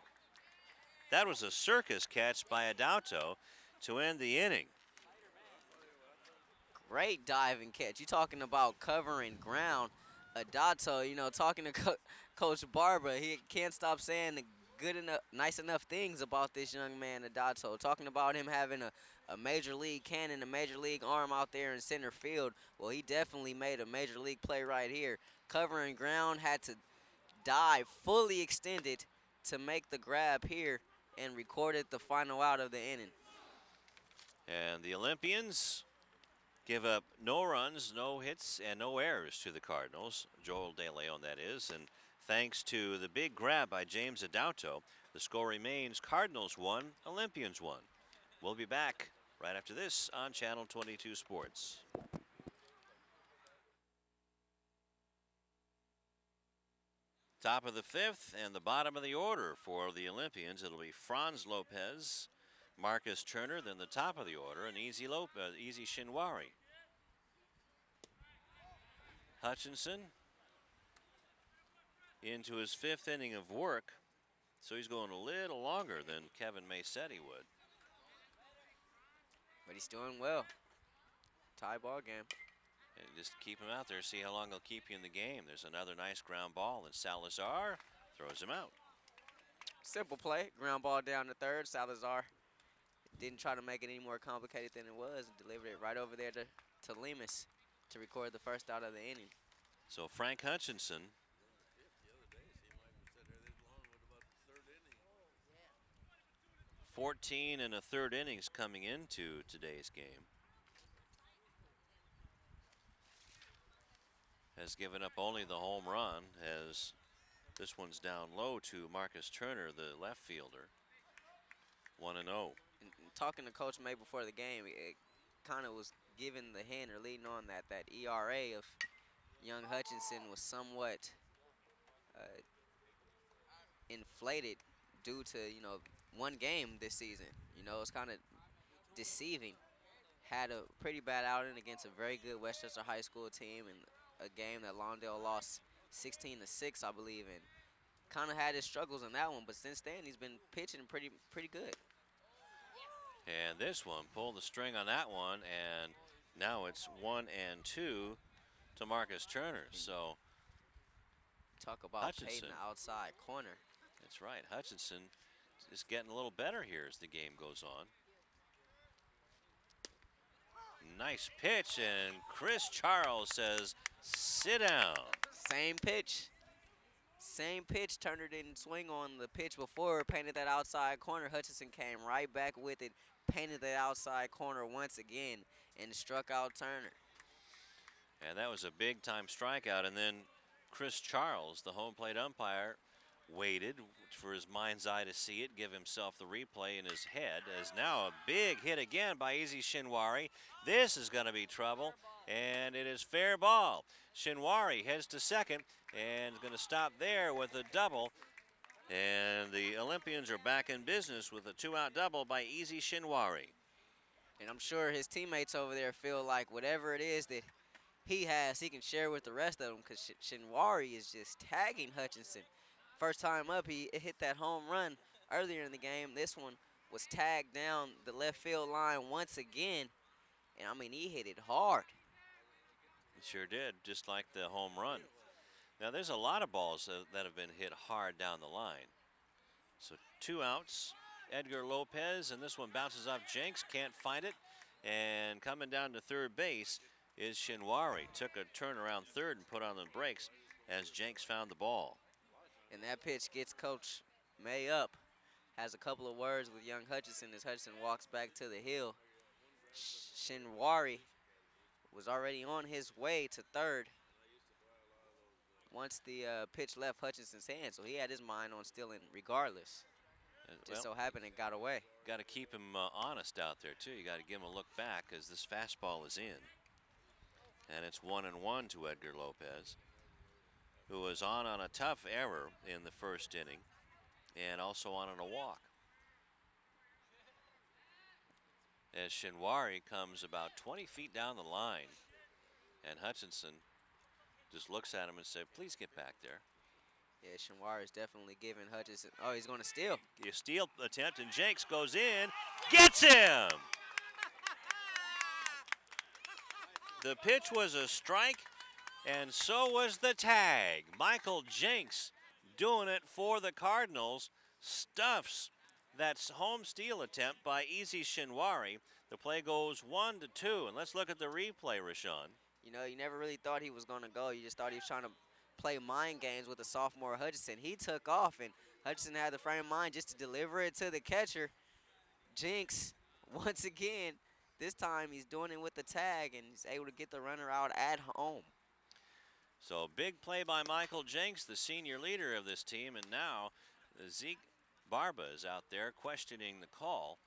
That was a circus catch by Adauto to end the inning. Great diving catch. You talking about covering ground. Adato, talking to Coach Barber, he can't stop saying the good enough, nice enough things about this young man, Adato. Talking about him having a major league cannon, a major league arm out there in center field. Well, he definitely made a major league play right here. Covering ground, had to dive fully extended to make the grab here and recorded the final out of the inning. And the Olympians give up no runs, no hits, and no errors to the Cardinals. Joel De Leon, that is. And thanks to the big grab by James Adauto, the score remains Cardinals 1, Olympians 1. We'll be back right after this on Channel 22 Sports. Top of the fifth and the bottom of the order for the Olympians. It'll be Franz Lopez, Marcus Turner, then the top of the order, and Easy Shinwari. Hutchinson into his fifth inning of work, so he's going a little longer than Kevin May said he would. But he's doing well. Tie ball game. And just keep him out there, see how long he'll keep you in the game. There's another nice ground ball, and Salazar throws him out. Simple play, ground ball down to third. Salazar didn't try to make it any more complicated than it was, and delivered it right over there to Lemus to record the first out of the inning. So Frank Hutchinson, 14 and a third innings coming into today's game, has given up only the home run, as this one's down low to Marcus Turner, the left fielder. 1-0. And talking to Coach May before the game, it kind of was giving the hint or leading on that ERA of young Hutchinson was somewhat inflated due to, one game this season. It's kind of deceiving. Had a pretty bad outing against a very good Westchester High School team, and a game that Lawndale lost 16-6, I believe, and kind of had his struggles in that one. But since then, he's been pitching pretty good. And this one pulled the string on that one, and now it's 1-2 to Marcus Turner. So talk about Hutchinson, painting the outside corner. That's right. Hutchinson is getting a little better here as the game goes on. Nice pitch, and Chris Charles says, sit down. Same pitch. Same pitch. Turner didn't swing on the pitch before, painted that outside corner. Hutchinson came right back with it, painted that outside corner once again, and struck out Turner. And that was a big-time strikeout. And then Chris Charles, the home plate umpire, waited for his mind's eye to see it, give himself the replay in his head, as now a big hit again by Easy Shinwari. This is going to be trouble, and it is fair ball. Shinwari heads to second and is going to stop there with a double. And the Olympians are back in business with a two-out double by Easy Shinwari. And I'm sure his teammates over there feel like whatever it is that he has, he can share with the rest of them, because Shinwari is just tagging Hutchinson. First time up, he hit that home run earlier in the game. This one was tagged down the left field line once again. And, I mean, he hit it hard. He sure did, just like the home run. Now, there's a lot of balls that have been hit hard down the line. So 2 outs, Edgar Lopez, and this one bounces off Jenks, can't find it. And coming down to third base is Shinwari. Took a turn around third and put on the brakes as Jenks found the ball. And that pitch gets Coach May up. Has a couple of words with young Hutchinson as Hutchinson walks back to the hill. Shinwari was already on his way to third once the pitch left Hutchinson's hand, so he had his mind on stealing regardless. Just Well, so happened it got away. got to keep him honest out there, too. You got to give him a look back as this fastball is in. And it's 1-1 to Edgar Lopez, who was on a tough error in the first inning and also on a walk. As Shinwari comes about 20 feet down the line, and Hutchinson just looks at him and says, please get back there. Yeah, Shinwari is definitely giving Hutchinson. Oh, he's going to steal. A steal attempt, and Jenks goes in, gets him! The pitch was a strike, and so was the tag. Michael Jenks doing it for the Cardinals, stuffs that home steal attempt by Easy Shinwari. The play goes 1-2, and let's look at the replay, Rashawn. You know, you never really thought he was going to go. You just thought he was trying to play mind games with the sophomore Hutchinson. He took off, and Hutchinson had the frame of mind just to deliver it to the catcher. Jenks, once again, this time he's doing it with the tag, and he's able to get the runner out at home. So big play by Michael Jenks, the senior leader of this team, and now Zeke Barba is out there questioning the call.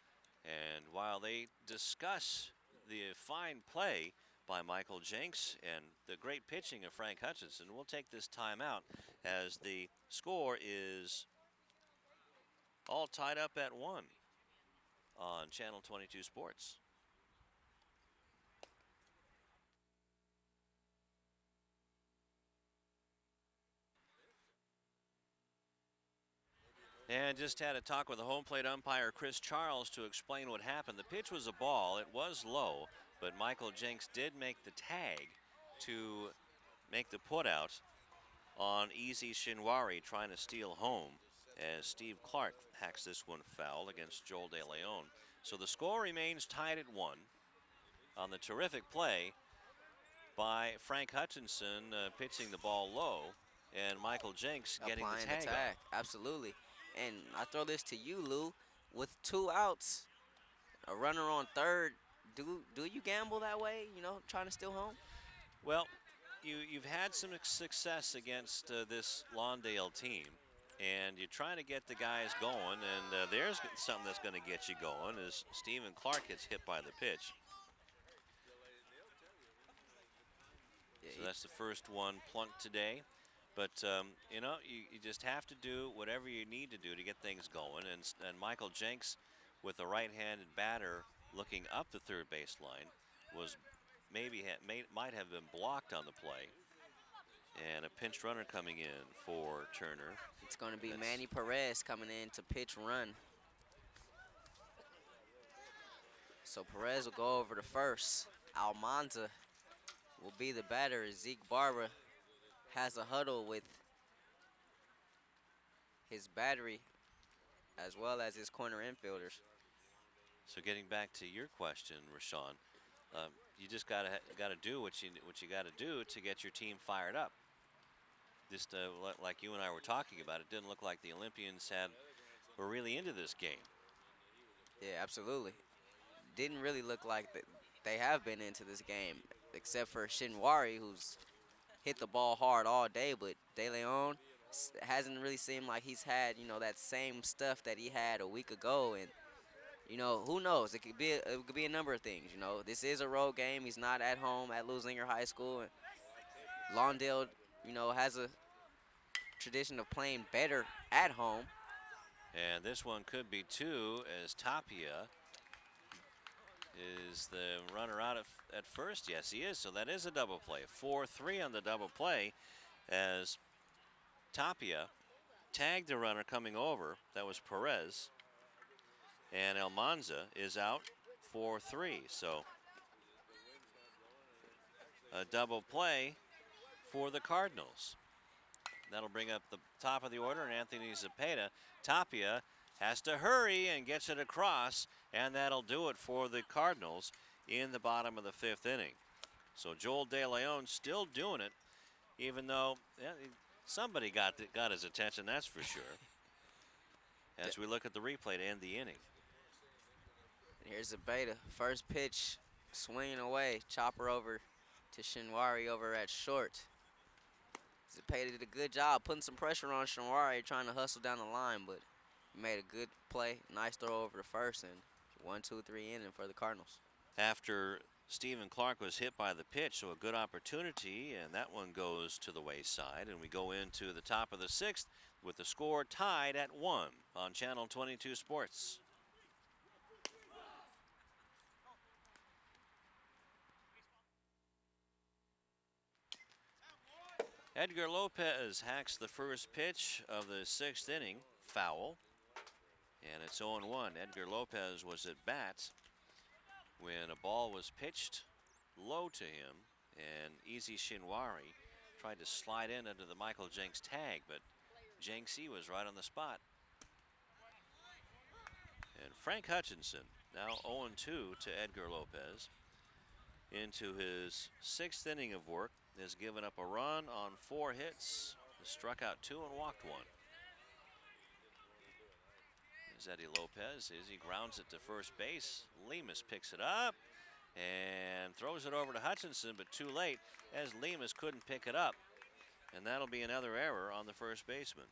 And while they discuss the fine play by Michael Jenks and the great pitching of Frank Hutchinson, we'll take this timeout as the score is all tied up at 1 on Channel 22 Sports. And just had a talk with the home plate umpire, Chris Charles, to explain what happened. The pitch was a ball. It was low, but Michael Jenks did make the tag to make the putout on Easy Shinwari trying to steal home as Steve Clark hacks this one foul against Joel De Leon. So the score remains tied at 1 on the terrific play by Frank Hutchinson pitching the ball low and Michael Jenks getting the tag. Absolutely. And I throw this to you, Lou. With 2 outs, a runner on third, do you gamble that way, you know, trying to steal home? Well, you've had some success against this Lawndale team, and you're trying to get the guys going, and there's something that's going to get you going as Stephen Clark gets hit by the pitch. Yeah, so that's the first one plunked today. But, you know, you just have to do whatever you need to do to get things going. And Michael Jenks, with a right-handed batter looking up the third baseline, was might have been blocked on the play. And a pinch runner coming in for Turner. It's going to be Manny Perez coming in to pitch run. So Perez will go over to first. Almanza will be the batter as Zeke Barber has a huddle with his battery as well as his corner infielders. So getting back to your question, Rashawn, you just gotta do what you gotta do to get your team fired up. Just like you and I were talking about, it didn't look like the Olympians were really into this game. Yeah, absolutely. Didn't really look like that they have been into this game, except for Shinwari, who's hit the ball hard all day, but De Leon hasn't really seemed like he's had, you know, that same stuff that he had a week ago. And, you know, who knows? It could be a number of things, you know. This is a road game. He's not at home at Leuzinger High School. And Lawndale, you know, has a tradition of playing better at home. And this one could be 2 as Tapia is the runner out at first. Yes, he is. So that is a double play. 4-3 on the double play as Tapia tagged the runner coming over. That was Perez. And Almanza is out 4-3. So a double play for the Cardinals. That'll bring up the top of the order, and Anthony Zepeda. Tapia has to hurry and gets it across, and that'll do it for the Cardinals in the bottom of the 5th inning. So Joel De Leon still doing it, even though somebody got his attention, that's for sure. As we look at the replay to end the inning. Here's Zepeda. First pitch, swinging away. Chopper over to Shinwari over at short. Zapata did a good job putting some pressure on Shinwari, trying to hustle down the line, but he made a good play. Nice throw over the first, and 1-2-3 inning for the Cardinals. After Stephen Clark was hit by the pitch, so a good opportunity, and that one goes to the wayside. And we go into the top of the sixth with the score tied at 1 on Channel 22 Sports. Edgar Lopez hacks the first pitch of the sixth inning, foul, and it's 0-1. Edgar Lopez was at bat when a ball was pitched low to him, and Easy Shinwari tried to slide in under the Michael Jenks tag, but Jenksy was right on the spot. And Frank Hutchinson, now 0-2 to Edgar Lopez, into his sixth inning of work, has given up a run on 4 hits, struck out 2 and walked 1. Here's Eddie Lopez as he grounds it to first base. Lemus picks it up and throws it over to Hutchinson, but too late as Lemus couldn't pick it up. And that'll be another error on the first baseman.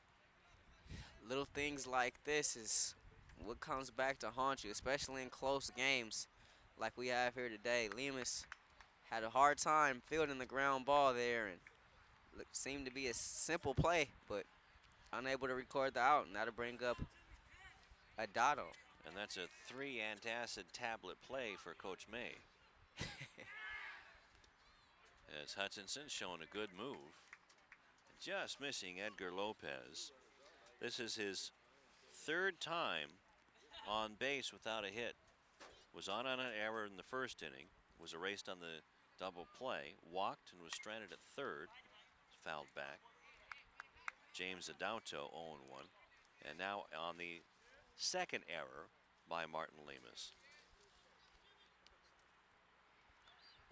Little things like this is what comes back to haunt you, especially in close games like we have here today. Lemus had a hard time fielding the ground ball there, and seemed to be a simple play, but unable to record the out, and that'll bring up a Dotto. And that's a 3 antacid tablet play for Coach May. As Hutchinson showing a good move, just missing Edgar Lopez. This is his 3rd time on base without a hit. Was on an error in the first inning, was erased on the double play, walked and was stranded at third, fouled back. James Adauto 0-1, and now on the second error by Martin Lemus.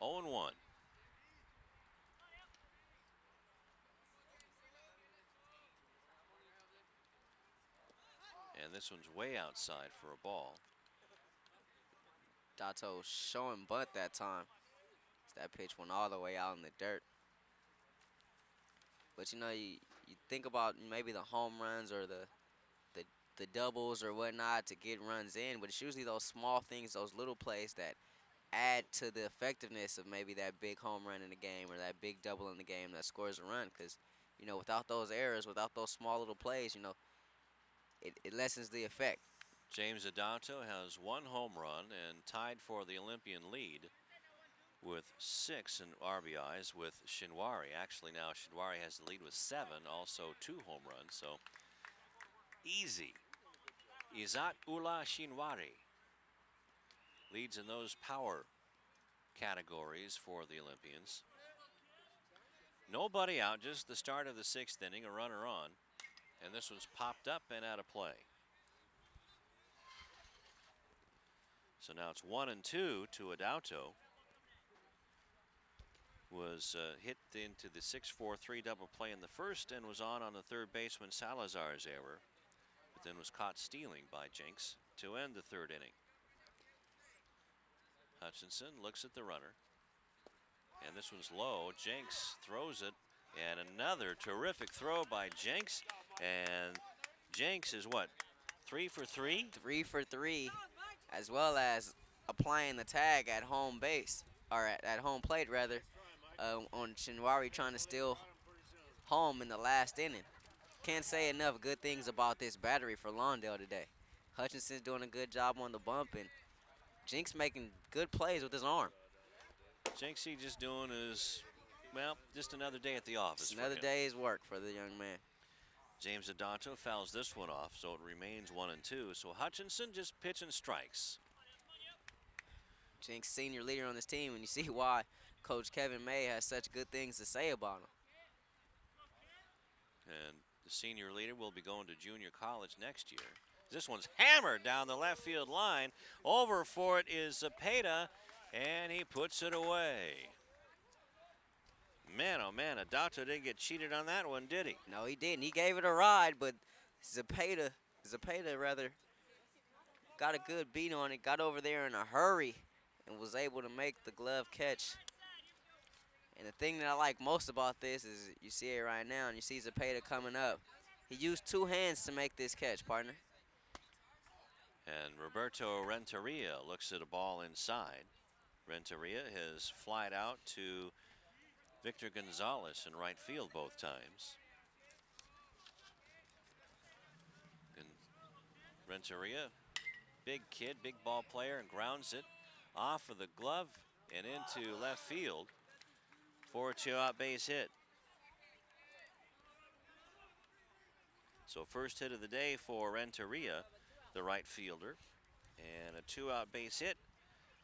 0-1. And this one's way outside for a ball. Dato showing bunt that time. That pitch went all the way out in the dirt. But you know, you think about maybe the home runs or the doubles or whatnot to get runs in, but it's usually those small things, those little plays that add to the effectiveness of maybe that big home run in the game or that big double in the game that scores a run. Because, you know, without those errors, without those small little plays, you know, it lessens the effect. James Adauto has 1 home run and tied for the Olympian lead with 6 in RBIs with Shinwari. Actually, now Shinwari has the lead with 7, also 2 home runs. So easy. Izat Ullah Shinwari leads in those power categories for the Olympians. Nobody out, just the start of the 6th inning, a runner on. And this one's popped up and out of play. So now it's 1-2 to Adauto. Was hit into the 6-4-3 double play in the first and was on the third baseman Salazar's error, but then was caught stealing by Jenks to end the 3rd inning. Hutchinson looks at the runner, and this one's low. Jenks throws it, and another terrific throw by Jenks, and Jenks is what, 3 for 3? 3 for 3, as well as applying the tag at home base, or at home plate rather, on Shinwari trying to steal home in the last inning. Can't say enough good things about this battery for Lawndale today. Hutchinson's doing a good job on the bump, and Jenks making good plays with his arm. Jenksy just doing his, well, just another day at the office. Just another day's work for the young man. James Adauto fouls this one off, so it remains 1-2. So Hutchinson just pitching strikes. Jenks, senior leader on this team, and you see why Coach Kevin May has such good things to say about him. And the senior leader will be going to junior college next year. This one's hammered down the left field line. Over for it is Zapata, and he puts it away. Man, oh man, Adauto didn't get cheated on that one, did he? No, he didn't. He gave it a ride, but Zapata rather, got a good beat on it, got over there in a hurry, and was able to make the glove catch And the thing that I like most about this is you see it right now, and you see Zepeda coming up. He used two hands to make this catch, partner. And Roberto Renteria looks at a ball inside. Renteria has flied out to Victor Gonzalez in right field both times. And Renteria, big kid, big ball player, and grounds it off of the glove and into left field for a 2-out base hit. So first hit of the day for Renteria, the right fielder, and a 2-out base hit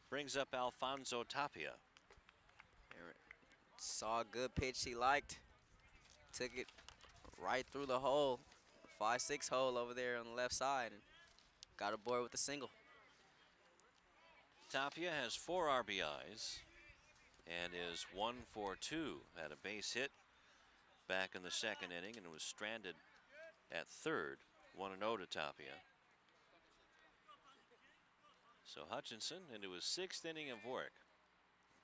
brings up Alfonso Tapia. Saw a good pitch he liked. Took it right through the hole, 5-6 hole over there on the left side, and got aboard with a single. Tapia has 4 RBIs and is 1 for 2. Had a base hit back in the second inning and was stranded at third. 1-0 to Tapia. So Hutchinson into his 6th inning of work.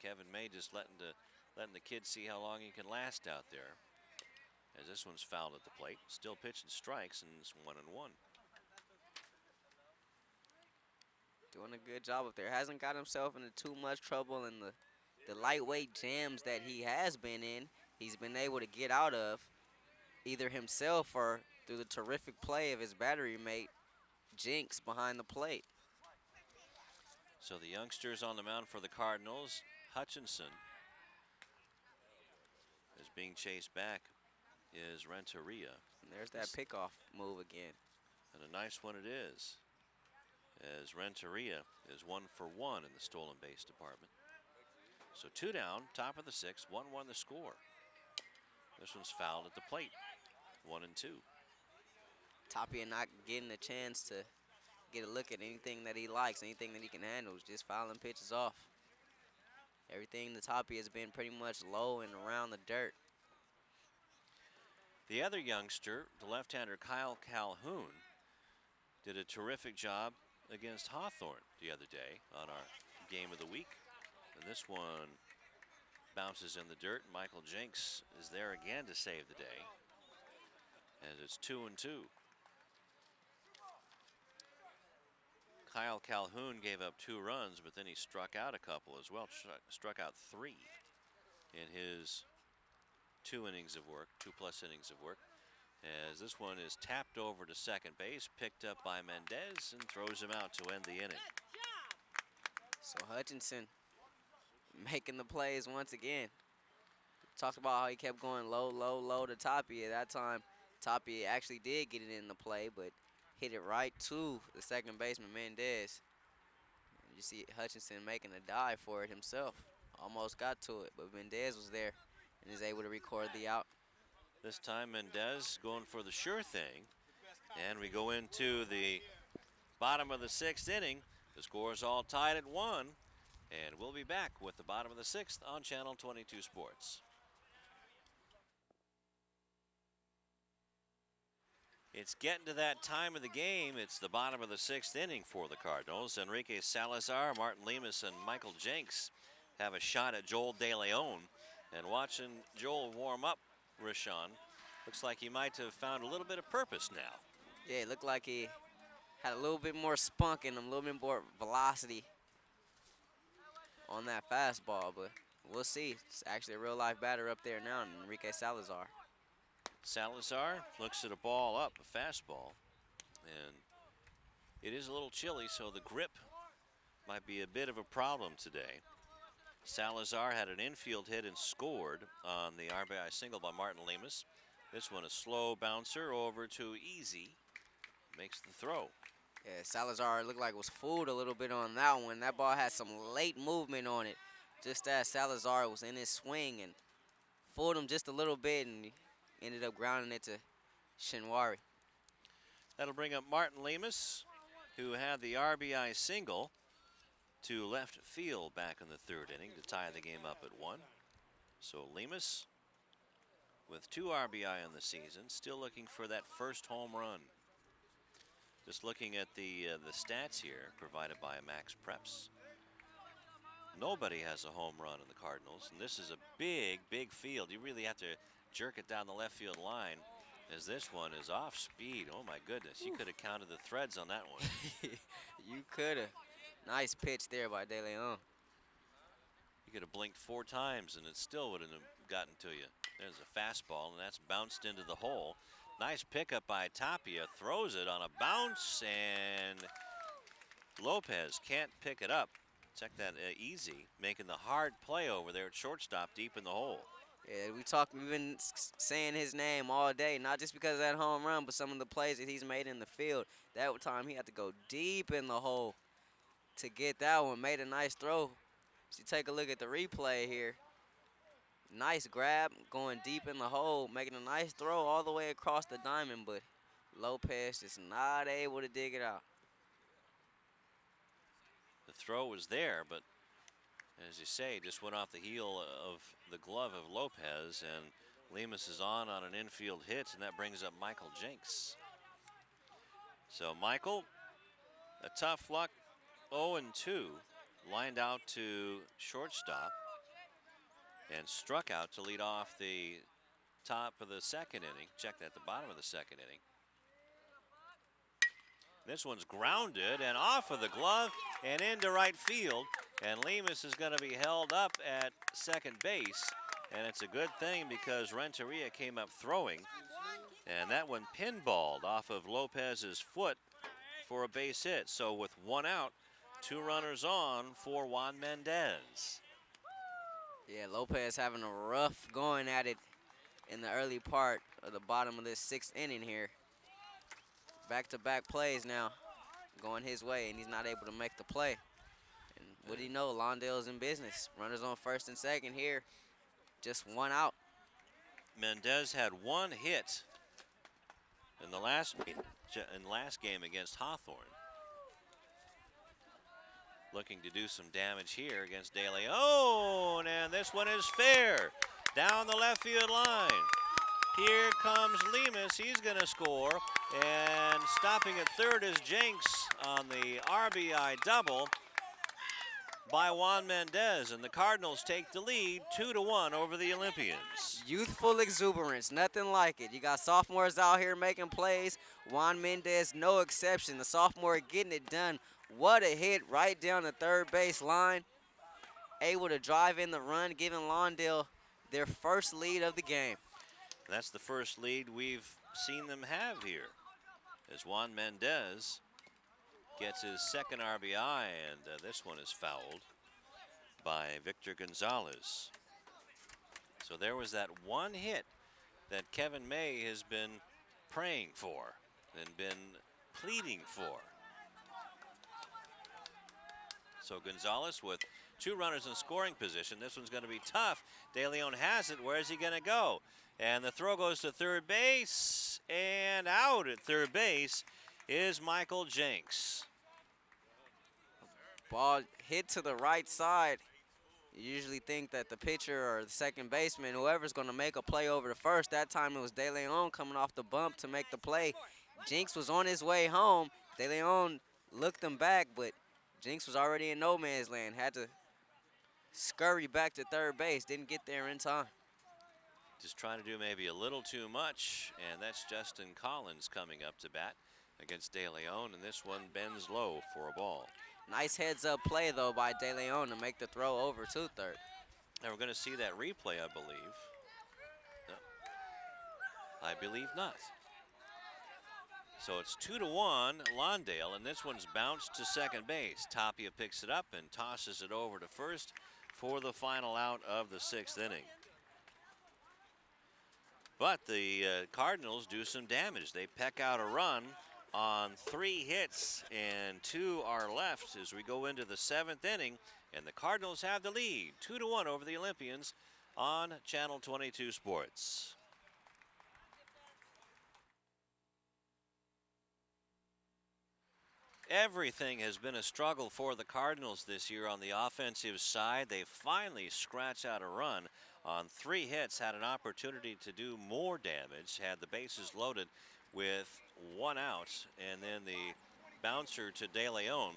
Kevin May just letting the kid see how long he can last out there. As this one's fouled at the plate. Still pitching strikes, and it's 1-1. Doing a good job up there. Hasn't got himself into too much trouble in the lightweight jams that he has been in. He's been able to get out of either himself or through the terrific play of his battery mate, Jinx, behind the plate. So the youngsters on the mound for the Cardinals. Hutchinson is being chased back is Renteria. And there's that pickoff move again. And a nice one it is, as Renteria is 1 for 1 in the stolen base department. So 2 down, top of the 6th, 1-1 the score. This one's fouled at the plate, 1-2. Tapia not getting a chance to get a look at anything that he likes, anything that he can handle, just fouling pitches off. Everything the Tapia has been pretty much low and around the dirt. The other youngster, the left-hander Kyle Calhoun, did a terrific job against Hawthorne the other day on our game of the week. And this one bounces in the dirt. Michael Jenks is there again to save the day. And it's 2-2. Kyle Calhoun gave up 2 runs, but then he struck out a couple as well. Struck out 3 in his 2 innings of work, 2+ innings of work. As this one is tapped over to second base, picked up by Mendez, and throws him out to end the inning. So Hutchinson making the plays once again. Talked about how he kept going low, low, low to Tapia. That time, Tapia actually did get it in the play, but hit it right to the second baseman, Mendez. You see Hutchinson making a dive for it himself. Almost got to it, but Mendez was there and is able to record the out. This time Mendez going for the sure thing. And we go into the bottom of the 6th inning. The score is all tied at 1. And we'll be back with the bottom of the 6th on Channel 22 Sports. It's getting to that time of the game. It's the bottom of the 6th inning for the Cardinals. Enrique Salazar, Martin Lemus, and Michael Jenks have a shot at Joel De Leon. And watching Joel warm up, Rashawn, looks like he might have found a little bit of purpose now. Yeah, it looked like he had a little bit more spunk in him, a little bit more velocity on that fastball, but we'll see. It's actually a real-life batter up there now, Enrique Salazar. Salazar looks at a ball up, a fastball, and it is a little chilly, so the grip might be a bit of a problem today. Salazar had an infield hit and scored on the RBI single by Martin Lemus. This one a slow bouncer over to Easy. Makes the throw. Yeah, Salazar looked like was fooled a little bit on that one. That ball had some late movement on it. Just as Salazar was in his swing and fooled him just a little bit, and he ended up grounding it to Shinwari. That'll bring up Martin Lemus, who had the RBI single to left field back in the 3rd inning to tie the game up at 1. So Lemus with 2 RBI on the season, still looking for that first home run. Just looking at the stats here provided by Max Preps. Nobody has a home run in the Cardinals, and this is a big, big field. You really have to jerk it down the left field line, as this one is off speed. Oh my goodness, you could have counted the threads on that one. You could have. Nice pitch there by De Leon. You could have blinked 4 times and it still wouldn't have gotten to you. There's a fastball, and that's bounced into the hole. Nice pickup by Tapia. Throws it on a bounce, and Lopez can't pick it up. Check that, easy, making the hard play over there at shortstop deep in the hole. Yeah, we've been saying his name all day, not just because of that home run, but some of the plays that he's made in the field. That time he had to go deep in the hole to get that one. Made a nice throw. So you take a look at the replay here. Nice grab, going deep in the hole, making a nice throw all the way across the diamond, but Lopez just not able to dig it out. The throw was there, but as you say, just went off the heel of the glove of Lopez, and Lemus is on an infield hit, and that brings up Michael Jenks. So Michael, a tough luck 0-2, lined out to shortstop and struck out to lead off the top of the second inning. Check that, the bottom of the second inning. This one's grounded and off of the glove and into right field. And Lemus is going to be held up at second base. And it's a good thing because Renteria came up throwing. And that one pinballed off of Lopez's foot for a base hit. So with 1 out, 2 runners on for Juan Mendez. Yeah, Lopez having a rough going at it in the early part of the bottom of this 6th inning here. Back-to-back plays now going his way, and he's not able to make the play. And what do you know, Lawndale's in business. Runners on first and second here, just 1 out. Mendez had 1 hit in the last game against Hawthorne. Looking to do some damage here against De Leon, and this one is fair. Down the left field line. Here comes Lemus, he's gonna score, and stopping at third is Jenks on the RBI double by Juan Mendez, and the Cardinals take the lead 2-1 over the Olympians. Youthful exuberance, nothing like it. You got sophomores out here making plays. Juan Mendez, no exception. The sophomore getting it done. What a hit right down the third base line. Able to drive in the run, giving Lawndale their first lead of the game. That's the first lead we've seen them have here, as Juan Mendez gets his second RBI, and this one is fouled by Victor Gonzalez. So there was that 1 hit that Kevin May has been praying for and been pleading for. So Gonzalez with 2 runners in scoring position. This one's going to be tough. De Leon has it. Where's he going to go? And the throw goes to third base, and out at third base is Michael Jenks. Ball hit to the right side. You usually think that the pitcher or the second baseman, whoever's going to make a play over the first, that time it was De Leon coming off the bump to make the play. Jenks was on his way home. De Leon looked him back, but Jenks was already in no man's land. Had to scurry back to third base. Didn't get there in time. Just trying to do maybe a little too much, and that's Justin Collins coming up to bat against De Leon, and this one bends low for a ball. Nice heads-up play, though, by De Leon to make the throw over to third. And we're going to see that replay, I believe. No, I believe not. So it's 2-1 Lawndale, and this one's bounced to second base. Tapia picks it up and tosses it over to first for the final out of the 6th inning. But the Cardinals do some damage. They peck out a run on 3 hits, and 2 are left as we go into the 7th inning, and the Cardinals have the lead 2-1 over the Olympians on Channel 22 Sports. Everything has been a struggle for the Cardinals this year on the offensive side. They finally scratch out a run on 3 hits, had an opportunity to do more damage, had the bases loaded with 1 out, and then the bouncer to De Leon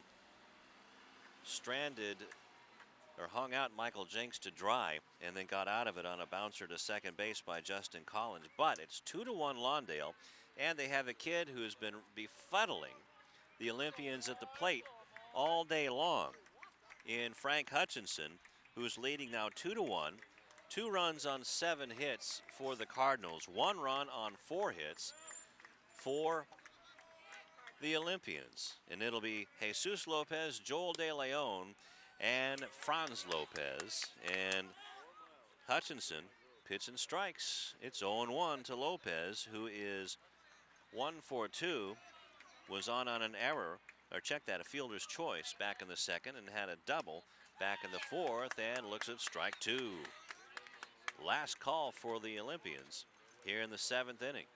stranded, or hung out Michael Jenks to dry and then got out of it on a bouncer to second base by Justin Collins. But it's 2-1 Lawndale, and they have a kid who's been befuddling the Olympians at the plate all day long in Frank Hutchinson, who's leading now 2-1. 2 runs on 7 hits for the Cardinals, 1 run on 4 hits for the Olympians. And it'll be Jesus Lopez, Joel De Leon, and Franz Lopez. And Hutchinson pitching strikes. It's 0-1 to Lopez, who is 1 for 2, was on an error, or check that, a fielder's choice back in the second, and had a double back in the fourth, and looks at strike 2. Last call for the Olympians here in the 7th inning.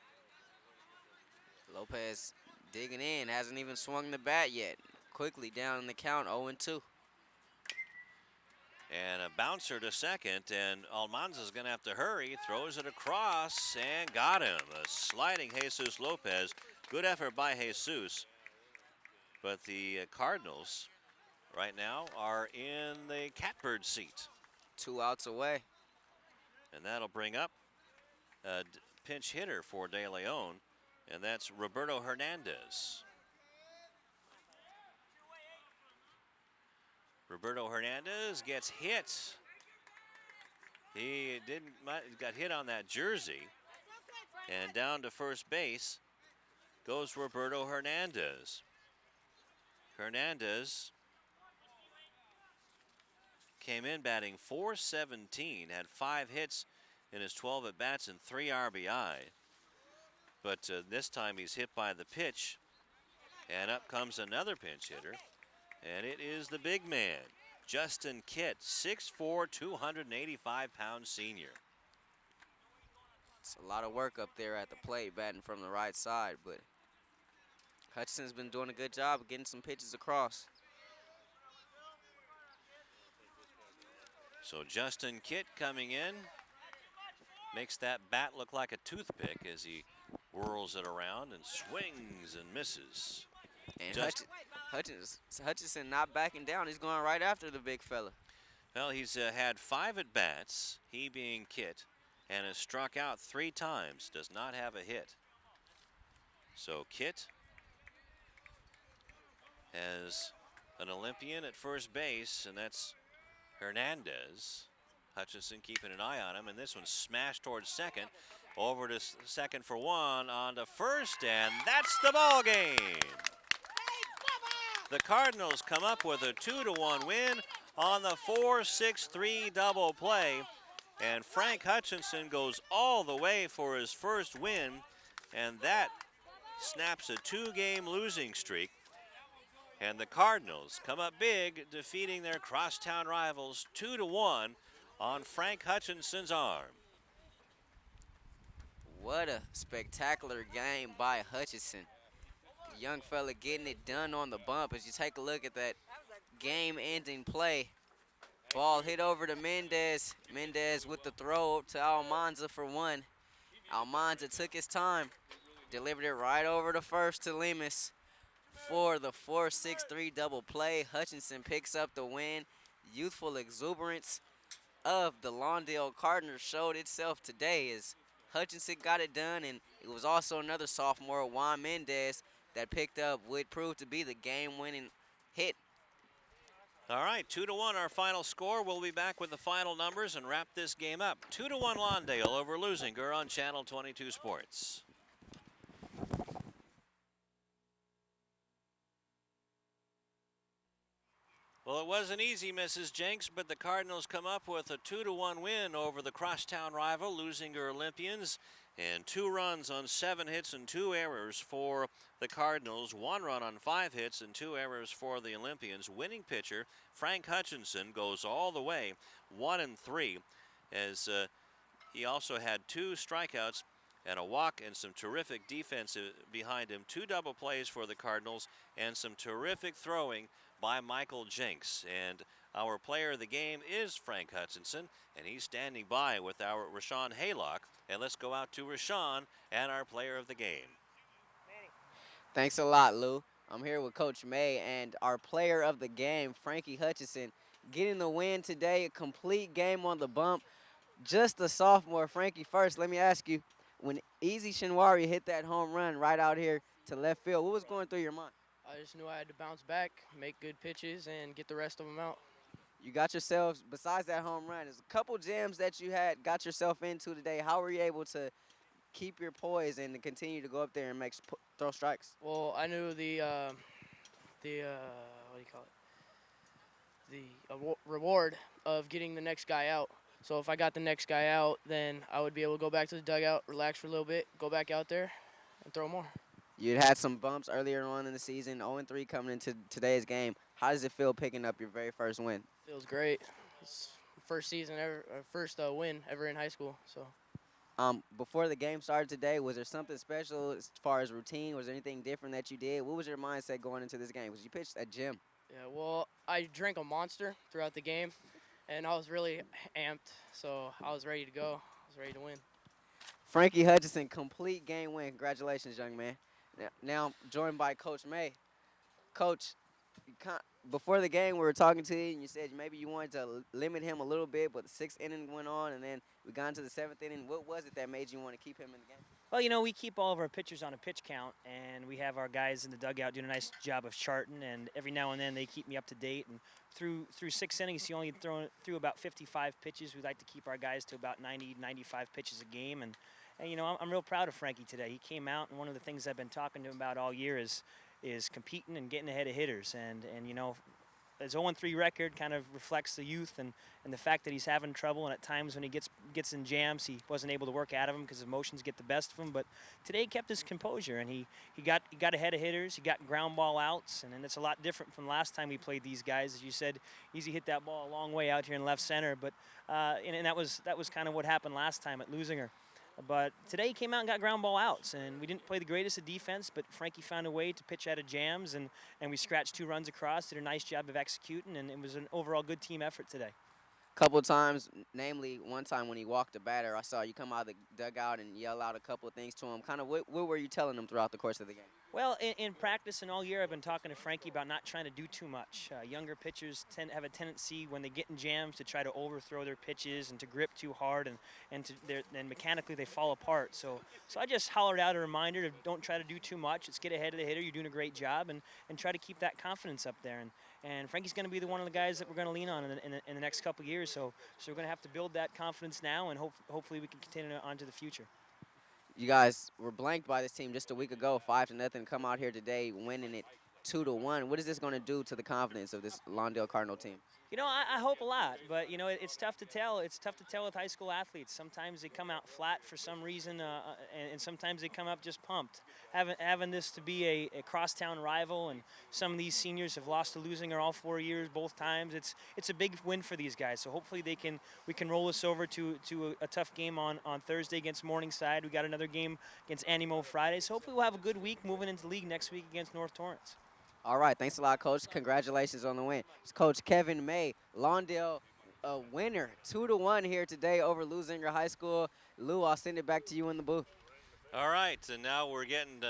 Lopez digging in, hasn't even swung the bat yet. Quickly down in the count, 0-2. And a bouncer to second, and Almanza's going to have to hurry. Throws it across and got him. A sliding Jesus Lopez. Good effort by Jesus. But the Cardinals right now are in the catbird seat. 2 outs away. And that'll bring up a pinch hitter for De Leon, and that's Roberto Hernandez. Roberto Hernandez gets hit. He got hit on that jersey. And down to first base goes Roberto Hernandez. Hernandez came in batting .417, had 5 hits in his 12 at-bats and 3 RBI. But this time he's hit by the pitch, and up comes another pinch hitter. And it is the big man, Justin Kitt, 6'4", 285-pound senior. It's a lot of work up there at the plate, batting from the right side, but Hutchinson's been doing a good job of getting some pitches across. So Justin Kitt coming in, makes that bat look like a toothpick as he whirls it around and swings and misses. And Hutchinson not backing down. He's going right after the big fella. Well, he's had 5 at-bats, he being Kitt, and has struck out 3 times, does not have a hit. So Kitt has an Olympian at first base, and that's Hernandez. Hutchinson keeping an eye on him, and this one's smashed towards second. Over to second for 1, on to first, and that's the ball game. The Cardinals come up with a 2-1 win on the 4-6-3 double play. And Frank Hutchinson goes all the way for his first win, and that snaps a 2-game losing streak. And the Cardinals come up big, defeating their crosstown rivals 2-1 on Frank Hutchinson's arm. What a spectacular game by Hutchinson. The young fella getting it done on the bump. As you take a look at that game-ending play, ball hit over to Mendez. Mendez with the throw to Almanza for 1. Almanza took his time, delivered it right over to first to Lemus for the 4-6-3 double play. Hutchinson picks up the win. Youthful exuberance of the Lawndale Cardinals showed itself today as Hutchinson got it done, and it was also another sophomore, Juan Mendez, that picked up what proved to be the game-winning hit. All right, 2-1 our final score. We'll be back with the final numbers and wrap this game up. 2-1 Lawndale over Leuzinger on Channel 22 Sports. Well, it wasn't easy, Mrs. Jenks, but the Cardinals come up with a 2-1 win over the crosstown rival, Leuzinger Olympians, and 2 runs on 7 hits and 2 errors for the Cardinals, 1 run on 5 hits and 2 errors for the Olympians. Winning pitcher Frank Hutchinson goes all the way, 1-3, as he also had 2 strikeouts and a walk and some terrific defense behind him. 2 double plays for the Cardinals and some terrific throwing by Michael Jenks. And our player of the game is Frank Hutchinson, and he's standing by with our Rashawn Haylock. And let's go out to Rashawn and our player of the game. Thanks a lot, Lou. I'm here with Coach May, and our player of the game, Frankie Hutchinson. getting the win today, a complete game on the bump. Just a sophomore, Frankie. First, let me ask you, when Easy Shinwari hit that home run right out here to left field, what was going through your mind? I just knew I had to bounce back, make good pitches, and get the rest of them out. You got yourselves, besides that home run, there's a couple jams that you had got yourself into today. How were you able to keep your poise and to continue to go up there and throw strikes? Well, I knew the what do you call it? The reward of getting the next guy out. So if I got the next guy out, then I would be able to go back to the dugout, relax for a little bit, go back out there, and throw more. You had some bumps earlier on in the season, 0-3 coming into today's game. How does it feel picking up your very first win? Feels great. It's first season ever, first win ever in high school. So Before the game started today, was there something special as far as routine? Was there anything different that you did? What was your mindset going into this game? Because you pitched a gym. yeah, well, I drank a Monster throughout the game, and I was really amped. So I was ready to go. I was ready to win. Frankie Hutchinson, complete game win. Congratulations, young man. Now joined by Coach May. Coach, before the game, we were talking to you, and you said maybe you wanted to limit him a little bit, but the sixth inning went on, and then we got into the seventh inning. What was it that made you want to keep him in the game? Well, we keep all of our pitchers on a pitch count, and we have our guys in the dugout doing a nice job of charting, and every now and then they keep me up to date. And through 6 innings, he only threw about 55 pitches. We like to keep our guys to about 90, 95 pitches a game, and I'm real proud of Frankie today. He came out, and one of the things I've been talking to him about all year is competing and getting ahead of hitters, and his 0-3 record kind of reflects the youth and the fact that he's having trouble, and at times when he gets in jams, he wasn't able to work out of them because emotions get the best of him. But today he kept his composure, and he got ahead of hitters. He got ground ball outs, and it's a lot different from last time we played these guys. As you said, Easy hit that ball a long way out here in left center, but and that was kind of what happened last time at Leuzinger. But today he came out and got ground ball outs, and we didn't play the greatest of defense, but Frankie found a way to pitch out of jams, and we scratched 2 runs across, did a nice job of executing, and it was an overall good team effort today. Couple of times, namely one time when he walked the batter, I saw you come out of the dugout and yell out a couple of things to him. Kind of what were you telling him throughout the course of the game? Well, in practice and all year, I've been talking to Frankie about not trying to do too much. Younger pitchers have a tendency when they get in jams to try to overthrow their pitches and to grip too hard, and mechanically they fall apart. So I just hollered out a reminder to don't try to do too much. Let's get ahead of the hitter. You're doing a great job, and try to keep that confidence up there. And Frankie's going to be one of the guys that we're going to lean on in the next couple of years. So we're going to have to build that confidence now, and hopefully we can continue on to the future. You guys were blanked by this team just a week ago, 5-0. Come out here today, winning it 2-1. What is this going to do to the confidence of this Lawndale Cardinal team? I hope a lot, but it's tough to tell. It's tough to tell with high school athletes. Sometimes they come out flat for some reason, and sometimes they come up just pumped. Having this to be a crosstown rival, and some of these seniors have lost to Leuzinger all 4 years, both times. It's a big win for these guys. So hopefully we can roll this over to a tough game on Thursday against Morningside. We got another game against Animo Friday. So hopefully we'll have a good week moving into league next week against North Torrance. All right, thanks a lot, Coach. Congratulations on the win. It's Coach Kevin May, Lawndale, a winner, 2-1 here today over Leuzinger High School. Lou, I'll send it back to you in the booth. All right, and now we're getting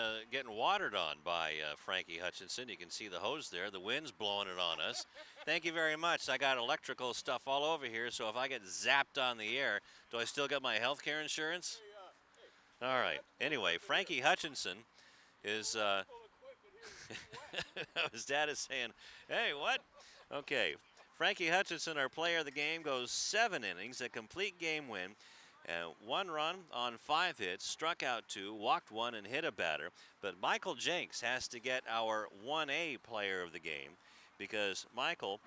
watered on by Frankie Hutchinson. You can see the hose there. The wind's blowing it on us. Thank you very much. I got electrical stuff all over here, so if I get zapped on the air, do I still get my health care insurance? All right. Anyway, Frankie Hutchinson is his dad is saying, hey, what? Okay. Frankie Hutchinson, our player of the game, goes 7 innings, a complete game win. 1 run on 5 hits, struck out 2, walked 1, and hit a batter. But Michael Jenks has to get our 1A player of the game because Michael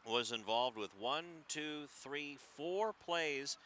was involved with 4 plays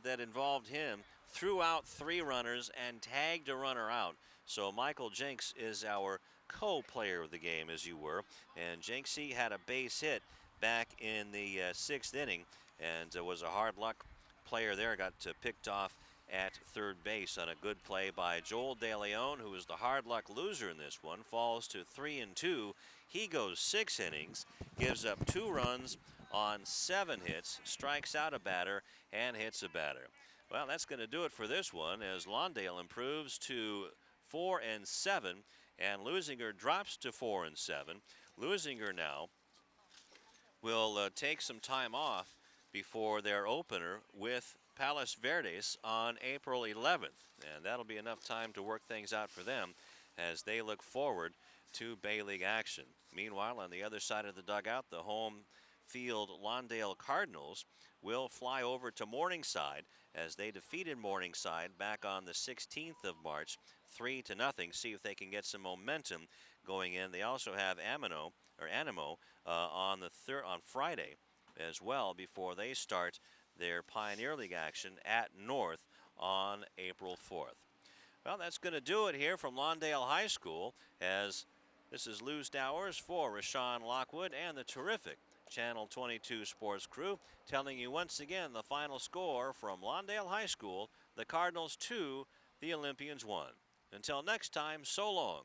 that involved him, threw out 3 runners, and tagged a runner out. So Michael Jenks is our co-player of the game, as you were. And Jenksy had a base hit back in the 6th inning and was a hard luck player there. Got picked off at third base on a good play by Joel De Leon, who was the hard luck loser in this one. Falls to 3-2. He goes 6 innings, gives up 2 runs on 7 hits, strikes out a batter, and hits a batter. Well, that's going to do it for this one as Lawndale improves to 4-7, and Leuzinger drops to 4-7. Leuzinger now will take some time off before their opener with Palos Verdes on April 11th. And that'll be enough time to work things out for them as they look forward to Bay League action. Meanwhile, on the other side of the dugout, the home field Lawndale Cardinals will fly over to Morningside as they defeated Morningside back on the 16th of March, 3-0. See if they can get some momentum going in. They also have Animo on Friday as well before they start their Pioneer League action at North on April 4th. Well, that's going to do it here from Lawndale High School, as this is Lou Stowers for Rashawn Lockwood and the terrific Channel 22 Sports crew, telling you once again the final score from Lawndale High School: the Cardinals 2, the Olympians 1. Until next time, so long.